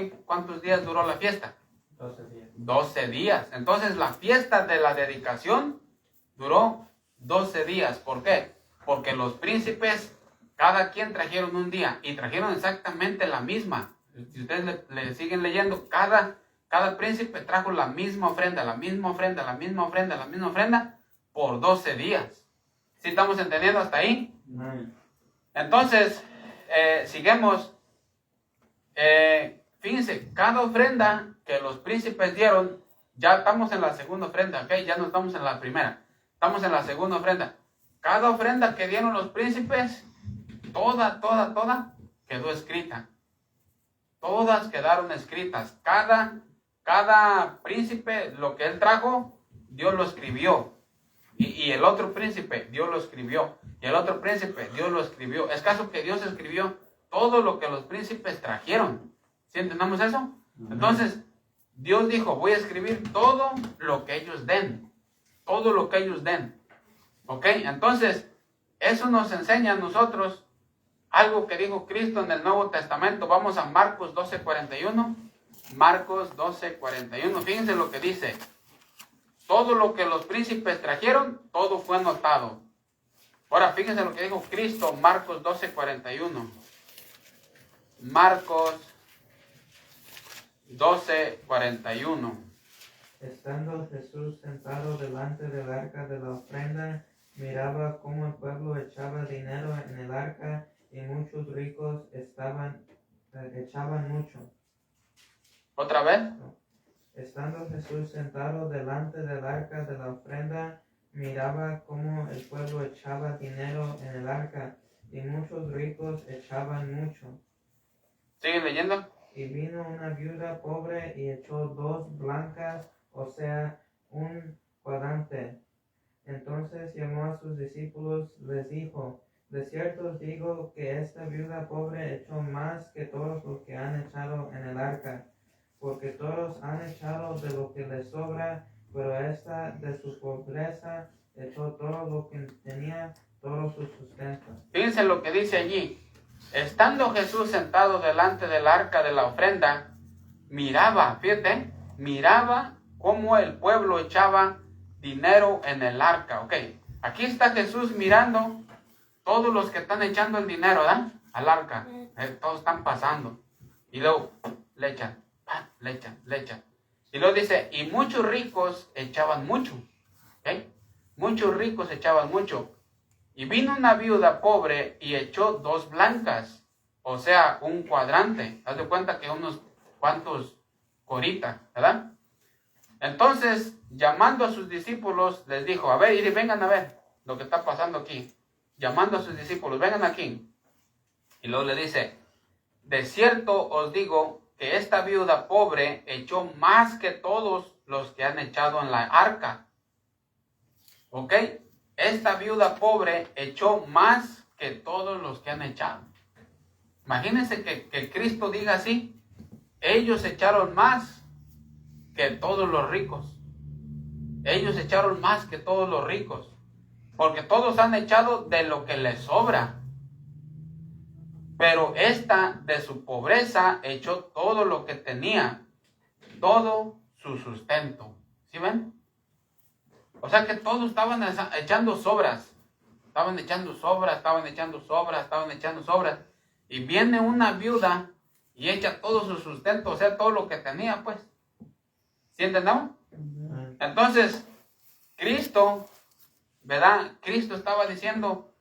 B: días duró la fiesta?
C: 12 días.
B: 12 días. Entonces la fiesta de la dedicación duró 12 días. ¿Por qué? Porque los príncipes, cada quien trajeron un día y trajeron exactamente la misma. Si ustedes le siguen leyendo, cada príncipe trajo la misma ofrenda por 12 días. ¿Sí estamos entendiendo hasta ahí? Entonces, sigamos. Fíjense, cada ofrenda que los príncipes dieron, ya estamos en la segunda ofrenda, ¿ok? Ya no estamos en la primera, estamos en la segunda ofrenda. Cada ofrenda que dieron los príncipes, toda quedó escrita. Todas quedaron escritas. Cada príncipe, lo que él trajo, Dios lo escribió. Y el otro príncipe, Dios lo escribió. Y el otro príncipe, Dios lo escribió. Es caso que Dios escribió todo lo que los príncipes trajeron. ¿Sí entendamos eso? Entonces, Dios dijo, voy a escribir todo lo que ellos den. Todo lo que ellos den. ¿Ok? Entonces, eso nos enseña a nosotros algo que dijo Cristo en el Nuevo Testamento. Vamos a Marcos 12:41. Marcos 12:41. Fíjense lo que dice. Todo lo que los príncipes trajeron, todo fue anotado. Ahora, fíjense lo que dijo Cristo, Marcos 12:41. Marcos 12:41.
C: Estando Jesús sentado delante del arca de la ofrenda, miraba cómo el pueblo echaba dinero en el arca y muchos ricos echaban mucho.
B: ¿Otra vez?
C: Estando Jesús sentado delante del arca de la ofrenda, miraba cómo el pueblo echaba dinero en el arca y muchos ricos echaban mucho.
B: ¿Siguen leyendo?
C: Y vino una viuda pobre y echó 2 blancas, o sea, un cuadrante. Entonces llamó a sus discípulos, les dijo, de cierto os digo que esta viuda pobre echó más que todos los que han echado en el arca, porque todos han echado de lo que les sobra, pero esta de su pobreza echó todo lo que tenía, todo su sustento.
B: Fíjense lo que dice allí. Estando Jesús sentado delante del arca de la ofrenda, miraba cómo el pueblo echaba dinero en el arca. Ok, aquí está Jesús mirando todos los que están echando el dinero, ¿verdad? Al arca. Todos están pasando. Y luego le echan. Y luego dice, y muchos ricos echaban mucho. ¿Okay? Muchos ricos echaban mucho. Y vino una viuda pobre y echó 2 blancas. O sea, un cuadrante. Haz de cuenta que unos cuantos coritas, ¿verdad? Entonces, llamando a sus discípulos, les dijo, a ver, vengan a ver lo que está pasando aquí. Llamando a sus discípulos, vengan aquí. Y luego le dice, de cierto os digo que esta viuda pobre echó más que todos los que han echado en la arca. ¿Ok? Esta viuda pobre echó más que todos los que han echado. Imagínense que Cristo diga así. Ellos echaron más que todos los ricos. Ellos echaron más que todos los ricos. Porque todos han echado de lo que les sobra. Pero esta de su pobreza echó todo lo que tenía, todo su sustento. ¿Sí ven? O sea que todos estaban echando sobras. Estaban echando sobras. Y viene una viuda y echa todo su sustento, o sea, todo lo que tenía, pues. ¿Sí entendemos? Entonces, Cristo, ¿verdad? Cristo estaba diciendo,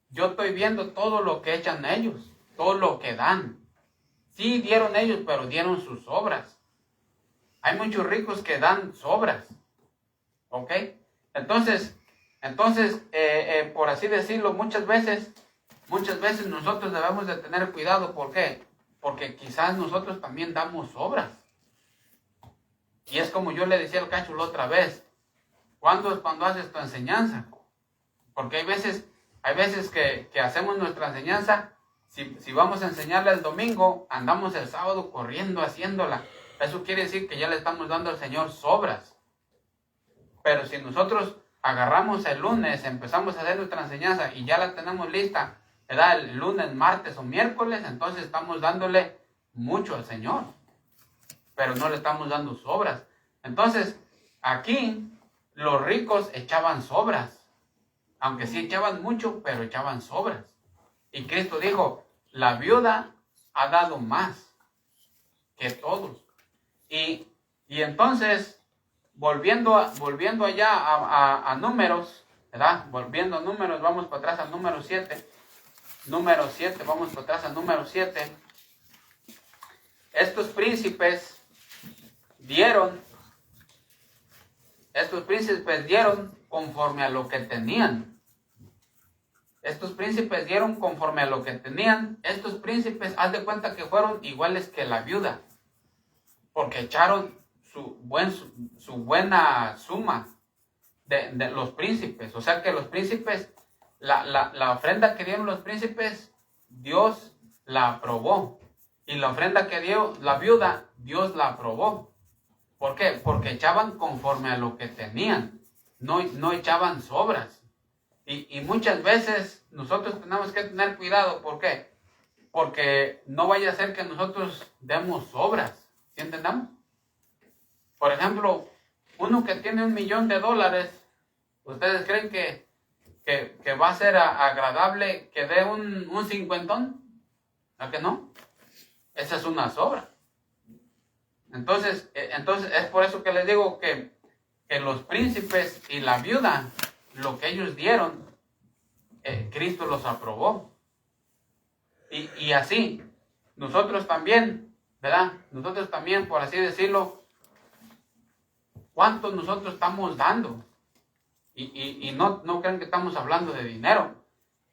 B: yo estoy viendo todo lo que echan ellos. Todo lo que dan. Sí dieron ellos, pero dieron sus obras. Hay muchos ricos que dan sobras. ¿Ok? Entonces, por así decirlo, muchas veces nosotros debemos de tener cuidado. ¿Por qué? Porque quizás nosotros también damos sobras. Y es como yo le decía al Cacho la otra vez. ¿Cuándo es cuando haces tu enseñanza? Porque hay veces que hacemos nuestra enseñanza. Si vamos a enseñarla el domingo, andamos el sábado corriendo haciéndola. Eso quiere decir que ya le estamos dando al Señor sobras. Pero si nosotros agarramos el lunes, empezamos a hacer nuestra enseñanza y ya la tenemos lista, ¿verdad? El lunes, martes o miércoles, entonces estamos dándole mucho al Señor. Pero no le estamos dando sobras. Entonces, aquí los ricos echaban sobras. Aunque sí echaban mucho, pero echaban sobras. Y Cristo dijo, la viuda ha dado más que todos. Y entonces, volviendo allá a números, ¿verdad? Volviendo a números, vamos para atrás a número 7. Número 7, vamos para atrás a número 7. Estos príncipes dieron conforme a lo que tenían. Estos príncipes dieron conforme a lo que tenían. Estos príncipes, haz de cuenta que fueron iguales que la viuda. Porque echaron su buena suma de los príncipes. O sea que los príncipes, la ofrenda que dieron los príncipes, Dios la aprobó. Y la ofrenda que dio la viuda, Dios la aprobó. ¿Por qué? Porque echaban conforme a lo que tenían. No echaban sobras. Y muchas veces nosotros tenemos que tener cuidado. ¿Por qué? Porque no vaya a ser que nosotros demos sobras. ¿Sí entendamos? Por ejemplo, uno que tiene $1,000,000, ¿ustedes creen que va a ser agradable que dé un 50? ¿A que no? Esa es una sobra. Entonces es por eso que les digo que los príncipes y la viuda, lo que ellos dieron, Cristo los aprobó. Y así, nosotros también, ¿verdad? Nosotros también, por así decirlo, ¿cuánto nosotros estamos dando? Y no crean que estamos hablando de dinero,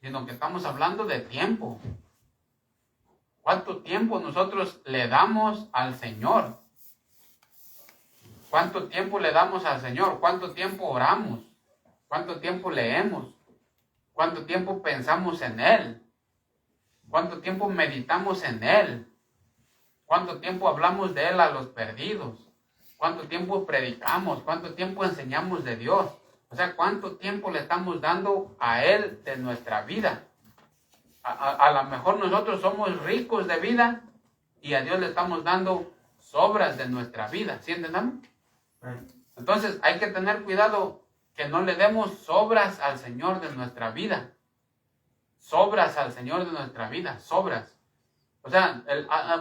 B: sino que estamos hablando de tiempo. ¿Cuánto tiempo nosotros le damos al Señor? ¿Cuánto tiempo le damos al Señor? ¿Cuánto tiempo oramos? ¿Cuánto tiempo leemos? ¿Cuánto tiempo pensamos en Él? ¿Cuánto tiempo meditamos en Él? ¿Cuánto tiempo hablamos de Él a los perdidos? ¿Cuánto tiempo predicamos? ¿Cuánto tiempo enseñamos de Dios? O sea, ¿cuánto tiempo le estamos dando a Él de nuestra vida? A lo mejor nosotros somos ricos de vida y a Dios le estamos dando sobras de nuestra vida. ¿Sí entendemos? Entonces hay que tener cuidado que no le demos sobras al Señor de nuestra vida. Sobras al Señor de nuestra vida, sobras. O sea,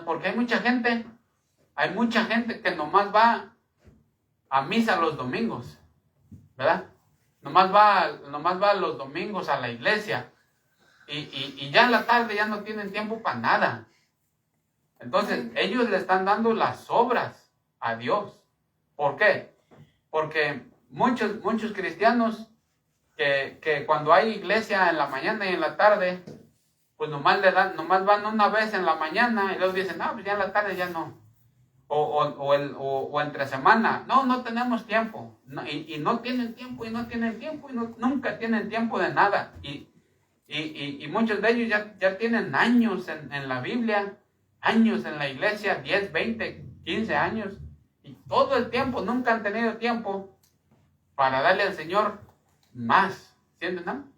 B: porque hay mucha gente que nomás va a misa los domingos, ¿verdad? Nomás va los domingos a la iglesia y ya en la tarde ya no tienen tiempo para nada. Entonces, ellos le están dando las sobras a Dios. ¿Por qué? Porque muchos cristianos que cuando hay iglesia en la mañana y en la tarde, pues nomás van una vez en la mañana y luego dicen, no, pues ya en la tarde ya no. O entre semana, no tenemos tiempo. Y no tienen tiempo, y nunca tienen tiempo de nada. Y muchos de ellos ya tienen años en la Biblia, años en la iglesia, 10, 20, 15 años. Y todo el tiempo, nunca han tenido tiempo para darle al Señor más. ¿Sí entienden?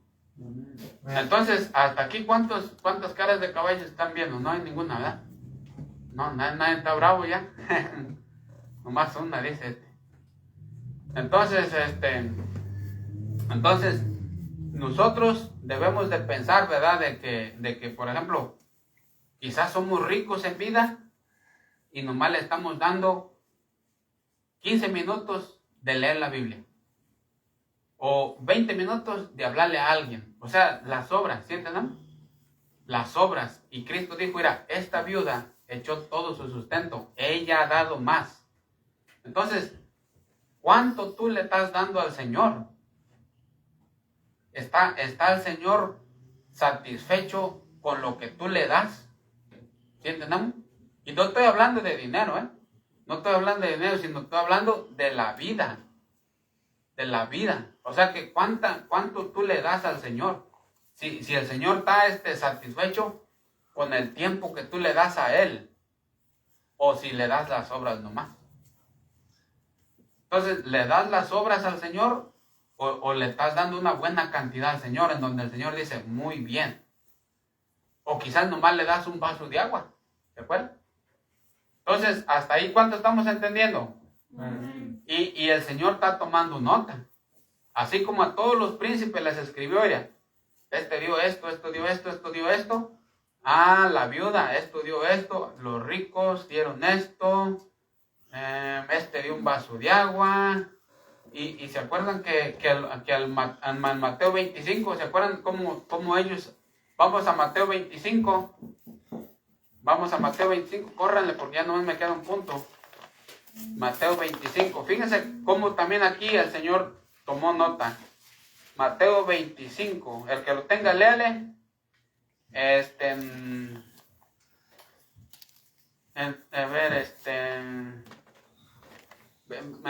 B: Entonces, hasta aquí, ¿cuántas caras de caballos están viendo? No hay ninguna, ¿verdad? No, nadie está bravo ya. Nomás una, dice este. Entonces, nosotros debemos de pensar, ¿verdad? De que, por ejemplo, quizás somos ricos en vida y nomás le estamos dando 15 minutos de leer la Biblia. O 20 minutos de hablarle a alguien. O sea, las obras, ¿sí entienden? Las obras. Y Cristo dijo, mira, esta viuda echó todo su sustento. Ella ha dado más. Entonces, ¿cuánto tú le estás dando al Señor? ¿Está el Señor satisfecho con lo que tú le das? ¿Sí entendemos? Y no estoy hablando de dinero, ¿eh? No estoy hablando de dinero, sino estoy hablando de la vida. De la vida. O sea que cuánto tú le das al Señor. Si el Señor está satisfecho con el tiempo que tú le das a Él. O si le das las obras nomás. Entonces, ¿le das las obras al Señor? O le estás dando una buena cantidad al Señor, en donde el Señor dice, muy bien. O quizás nomás le das un vaso de agua. ¿De acuerdo? Entonces, hasta ahí, ¿cuánto estamos entendiendo? Y el Señor está tomando nota. Así como a todos los príncipes les escribió, mira, este dio esto, esto dio esto, esto dio esto. Ah, la viuda, esto dio esto. Los ricos dieron esto. Este dio un vaso de agua. Y se acuerdan que al Mateo 25, ¿se acuerdan cómo ellos? Vamos a Mateo 25. Vamos a Mateo 25, córranle porque ya no me queda un punto. Mateo 25, fíjense cómo también aquí el Señor tomó nota. Mateo 25, el que lo tenga, léale. En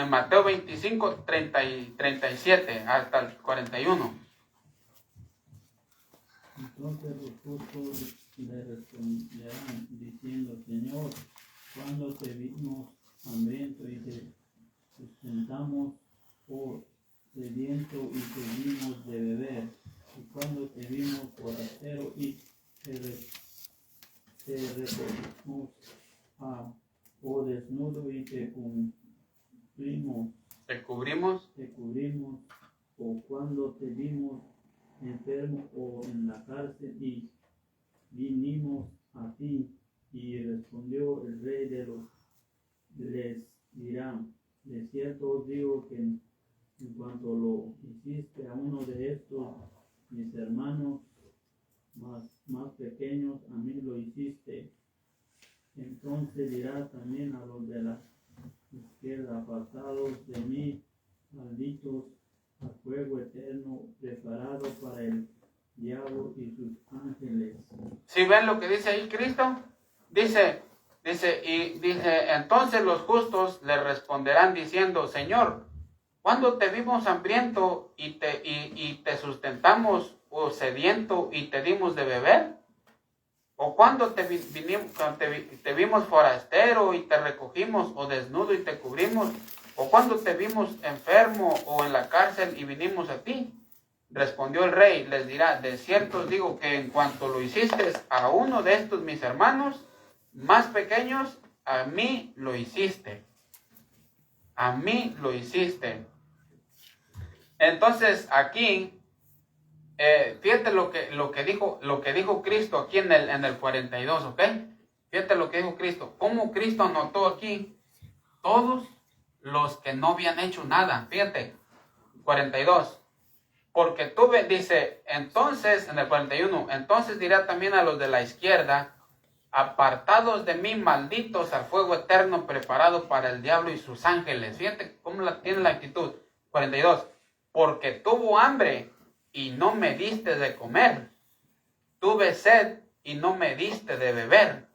B: Mateo 25, 30 y 37 hasta el 41.
D: Entonces los justos le responderán diciendo, Señor, cuando te vimos hambriento y te sustentamos, o sediento y te dimos de beber, y cuando te vimos forastero y te recogimos, o desnudo y te cubrimos, o cuando te vimos enfermo o en la cárcel y vinimos a ti. Y respondió el rey les dirá, de cierto os digo que en cuanto lo hiciste a uno de estos mis hermanos más pequeños, a mí lo hiciste. Entonces dirá también a los de la izquierda, apartados de mí, malditos, a fuego eterno preparado para el diablo y sus ángeles.
B: ¿Sí ven lo que dice ahí Cristo? Dice, entonces los justos le responderán diciendo, Señor, ¿cuándo te vimos hambriento y te sustentamos, o sediento y te dimos de beber? ¿O cuando te vimos forastero y te recogimos, o desnudo y te cubrimos? ¿O cuándo te vimos enfermo o en la cárcel y vinimos a ti? Respondió el rey, les dirá, de cierto os digo que en cuanto lo hiciste a uno de estos mis hermanos más pequeños, a mí lo hiciste. A mí lo hiciste. Entonces aquí, fíjate lo que dijo Cristo aquí en el 42, ¿ok? Fíjate lo que dijo Cristo. ¿Cómo Cristo anotó aquí todos los que no habían hecho nada? Fíjate, 42. Porque tuve, dice, entonces, en el 41, entonces dirá también a los de la izquierda, apartados de mí, malditos, al fuego eterno preparado para el diablo y sus ángeles. Fíjate cómo tiene la actitud. 42. Porque tuvo hambre y no me diste de comer. Tuve sed y no me diste de beber.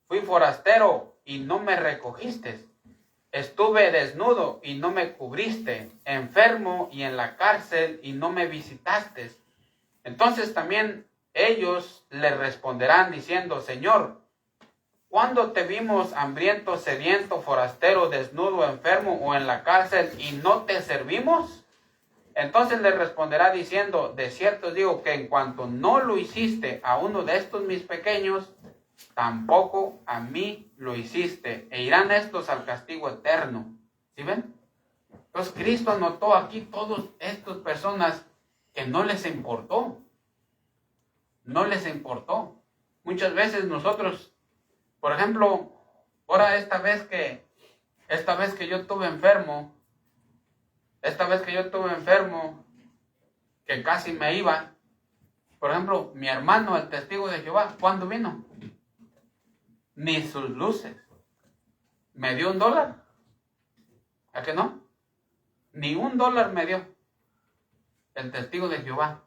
B: Fui forastero y no me recogiste. Estuve desnudo y no me cubriste. Enfermo y en la cárcel y no me visitaste. Entonces también ellos le responderán diciendo, Señor, ¿cuándo te vimos hambriento, sediento, forastero, desnudo, enfermo o en la cárcel y no te servimos? Entonces le responderá diciendo, de cierto os digo que en cuanto no lo hiciste a uno de estos mis pequeños, tampoco a mí lo hiciste. E irán estos al castigo eterno. ¿Sí ven? Entonces Cristo anotó aquí todas estas personas que no les importó. No les importó. Muchas veces nosotros, por ejemplo, ahora esta vez que yo estuve enfermo, que casi me iba, por ejemplo, mi hermano, el testigo de Jehová, ¿cuándo vino? Ni sus luces. ¿Me dio $1? ¿A qué no? Ni $1 me dio el testigo de Jehová.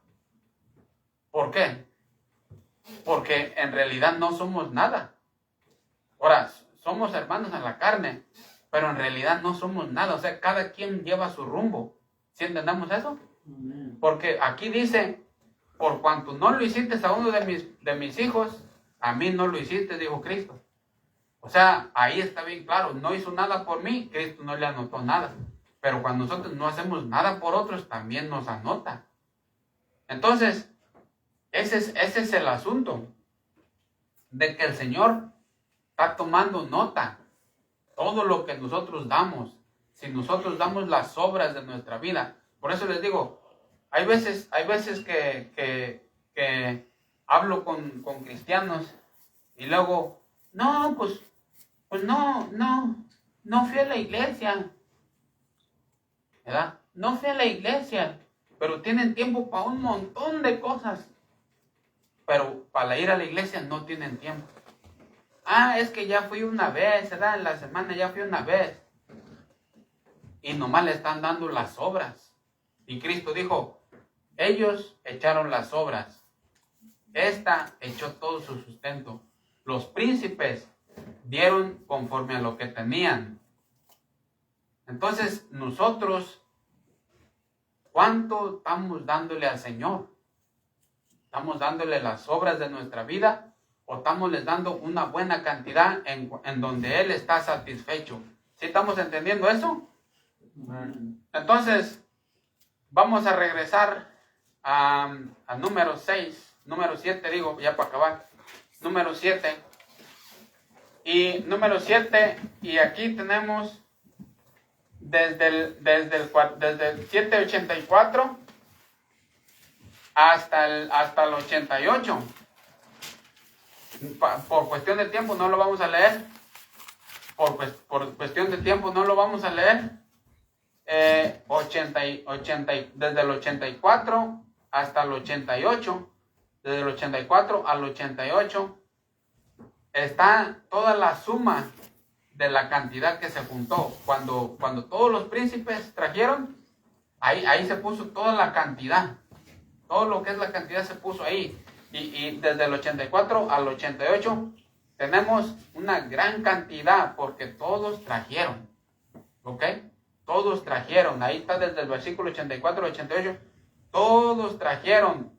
B: ¿Por qué? Porque en realidad no somos nada. Ahora, somos hermanos en la carne, pero en realidad no somos nada. O sea, cada quien lleva su rumbo. ¿Sí entendamos eso?
D: Amén.
B: Porque aquí dice, por cuanto no lo hiciste a uno de mis hijos, a mí no lo hiciste, dijo Cristo. O sea, ahí está bien claro, no hizo nada por mí, Cristo no le anotó nada. Pero cuando nosotros no hacemos nada por otros, también nos anota. Entonces, ese es el asunto, de que el Señor está tomando nota. Todo lo que nosotros damos, si nosotros damos las obras de nuestra vida. Por eso les digo, hay veces que hablo con cristianos y luego, no, pues no fui a la iglesia, ¿verdad? No fui a la iglesia, pero tienen tiempo para un montón de cosas, pero para ir a la iglesia no tienen tiempo. Ah, es que ya fui una vez, ¿verdad? En la semana ya fui una vez. Y nomás le están dando las obras. Y Cristo dijo, ellos echaron las obras. Esta echó todo su sustento. Los príncipes dieron conforme a lo que tenían. Entonces, nosotros, ¿cuánto estamos dándole al Señor? ¿Estamos dándole las obras de nuestra vida? ¿O estamos les dando una buena cantidad en donde Él está satisfecho? ¿Sí estamos entendiendo eso? Entonces, vamos a regresar a número 7, digo, ya para acabar. Número 7. Y número 7, y aquí tenemos desde el 784 hasta el 88. Por cuestión de tiempo no lo vamos a leer. Por cuestión de tiempo no lo vamos a leer. Desde el 84 hasta el 88. Desde el 84 al 88 está toda la suma de la cantidad que se juntó. Cuando todos los príncipes trajeron, ahí se puso toda la cantidad. Todo lo que es la cantidad se puso ahí. Y desde el 84 al 88 tenemos una gran cantidad porque todos trajeron. ¿Ok? Todos trajeron. Ahí está desde el versículo 84 al 88. Todos trajeron.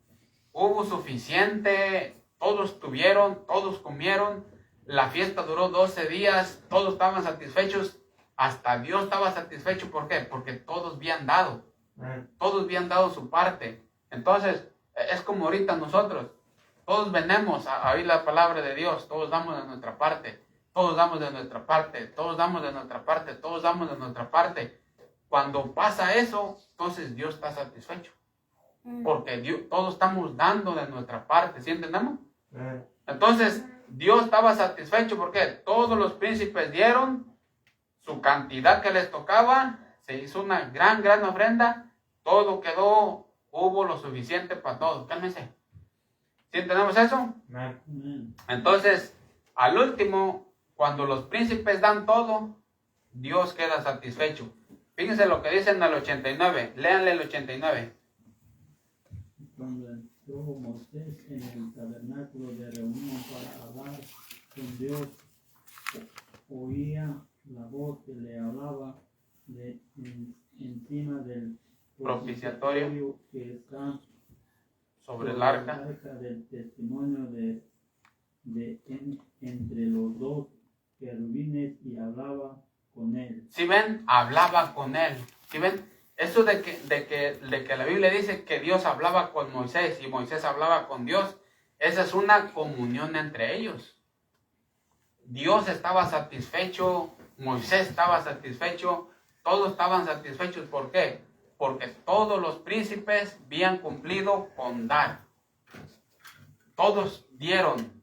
B: Hubo suficiente. Todos tuvieron. Todos comieron. La fiesta duró 12 días. Todos estaban satisfechos. hasta Dios estaba satisfecho. ¿Por qué? Porque todos habían dado.
C: Amén.
B: Todos habían dado su parte. Entonces, es como ahorita nosotros. Todos venimos a oír la palabra de Dios. Todos damos de nuestra parte. Todos damos de nuestra parte. Todos damos de nuestra parte. Todos damos de nuestra parte. Cuando pasa eso, entonces Dios está satisfecho. Porque todos estamos dando de nuestra parte. ¿Sí entendemos?
C: Amén.
B: Entonces, Dios estaba satisfecho porque todos los príncipes dieron su cantidad que les tocaba. Se hizo una gran ofrenda. Todo quedó, hubo lo suficiente para todos. Cálmense. ¿Sí entendemos eso?
C: Amén.
D: Amén.
B: Entonces, al último, cuando los príncipes dan todo, Dios queda satisfecho. Fíjense lo que dicen al 89. Léanle el 89.
D: Cuando entró Moisés en el tabernáculo de reunión para hablar con Dios, oía la voz que le hablaba encima del
B: Propiciatorio
D: que está
B: sobre el arca.
D: del testimonio entre los dos querubines y hablaba con él.
B: ¿Sí ven? Hablaba con él. ¿Sí ven? Eso de que la Biblia dice que Dios hablaba con Moisés y Moisés hablaba con Dios, esa es una comunión entre ellos. Dios estaba satisfecho, Moisés estaba satisfecho, todos estaban satisfechos. ¿Por qué? Porque todos los príncipes habían cumplido con dar. Todos dieron.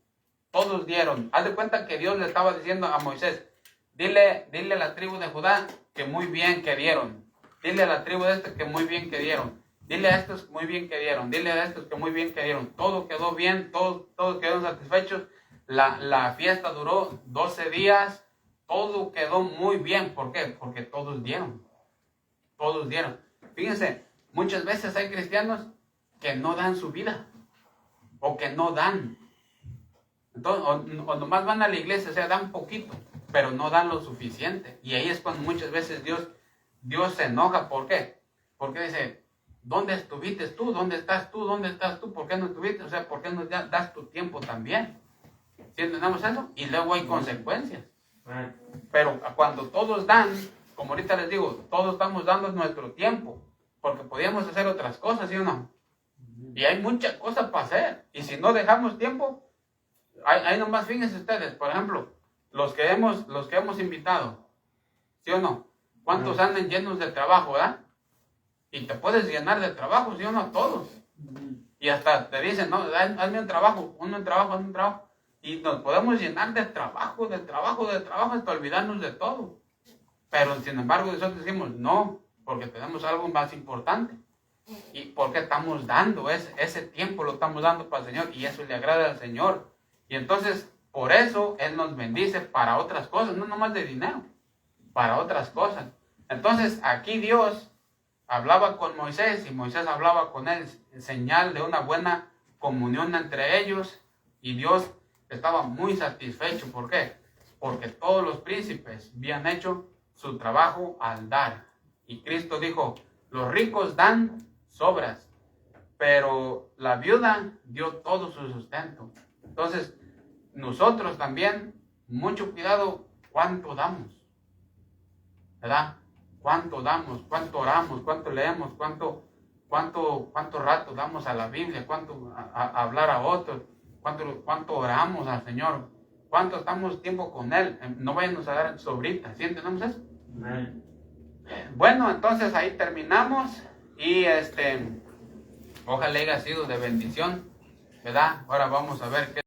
B: Todos dieron. Haz de cuenta que Dios le estaba diciendo a Moisés, dile a la tribu de Judá que muy bien que dieron. Dile a la tribu de que muy bien que dieron. Dile a estos muy bien que dieron. Dile a estos que muy bien que dieron. Todo quedó bien, todos quedaron satisfechos. La fiesta duró 12 días. Todo quedó muy bien. ¿Por qué? Porque todos dieron. Todos dieron. Fíjense, muchas veces hay cristianos que no dan su vida. O que no dan. Entonces, o nomás van a la iglesia, o sea, dan poquito, pero no dan lo suficiente. Y ahí es cuando muchas veces Dios se enoja. ¿Por qué? Porque dice, ¿dónde estuviste tú? ¿Dónde estás tú? ¿Dónde estás tú? ¿Por qué no estuviste? O sea, ¿por qué no das tu tiempo también? ¿Sí entendemos eso? Y luego hay consecuencias.
C: Amén.
B: Pero cuando todos dan, como ahorita les digo, todos estamos dando nuestro tiempo, porque podíamos hacer otras cosas, ¿sí o no? Y hay muchas cosas para hacer. Y si no dejamos tiempo, ahí nomás fíjense ustedes, por ejemplo, los que hemos invitado, ¿sí o no? ¿Cuántos andan llenos de trabajo, verdad? Y te puedes llenar de trabajo, ¿sí o no? Todos. Y hasta te dicen, no, hazme un trabajo, hazme un trabajo. Y nos podemos llenar de trabajo, hasta olvidarnos de todo. Pero sin embargo nosotros decimos, no, porque tenemos algo más importante. Y porque estamos dando, ese tiempo lo estamos dando para el Señor, y eso le agrada al Señor. Y entonces, por eso Él nos bendice para otras cosas, no nomás de dinero, para otras cosas. Entonces, aquí Dios hablaba con Moisés y Moisés hablaba con él, señal de una buena comunión entre ellos, y Dios estaba muy satisfecho. ¿Por qué? Porque todos los príncipes habían hecho su trabajo al dar. Y Cristo dijo, los ricos dan sobras, pero la viuda dio todo su sustento. Entonces, nosotros también, mucho cuidado cuánto damos, ¿verdad? Cuánto damos, cuánto oramos, cuánto leemos, cuánto rato damos a la Biblia, cuánto a hablar a otros, cuánto oramos al Señor, cuánto estamos tiempo con Él. No vayan a dar sobritas, ¿sí entendemos eso?
C: Amén.
B: Bueno, entonces ahí terminamos y ojalá haya sido de bendición, ¿verdad? Ahora vamos a ver qué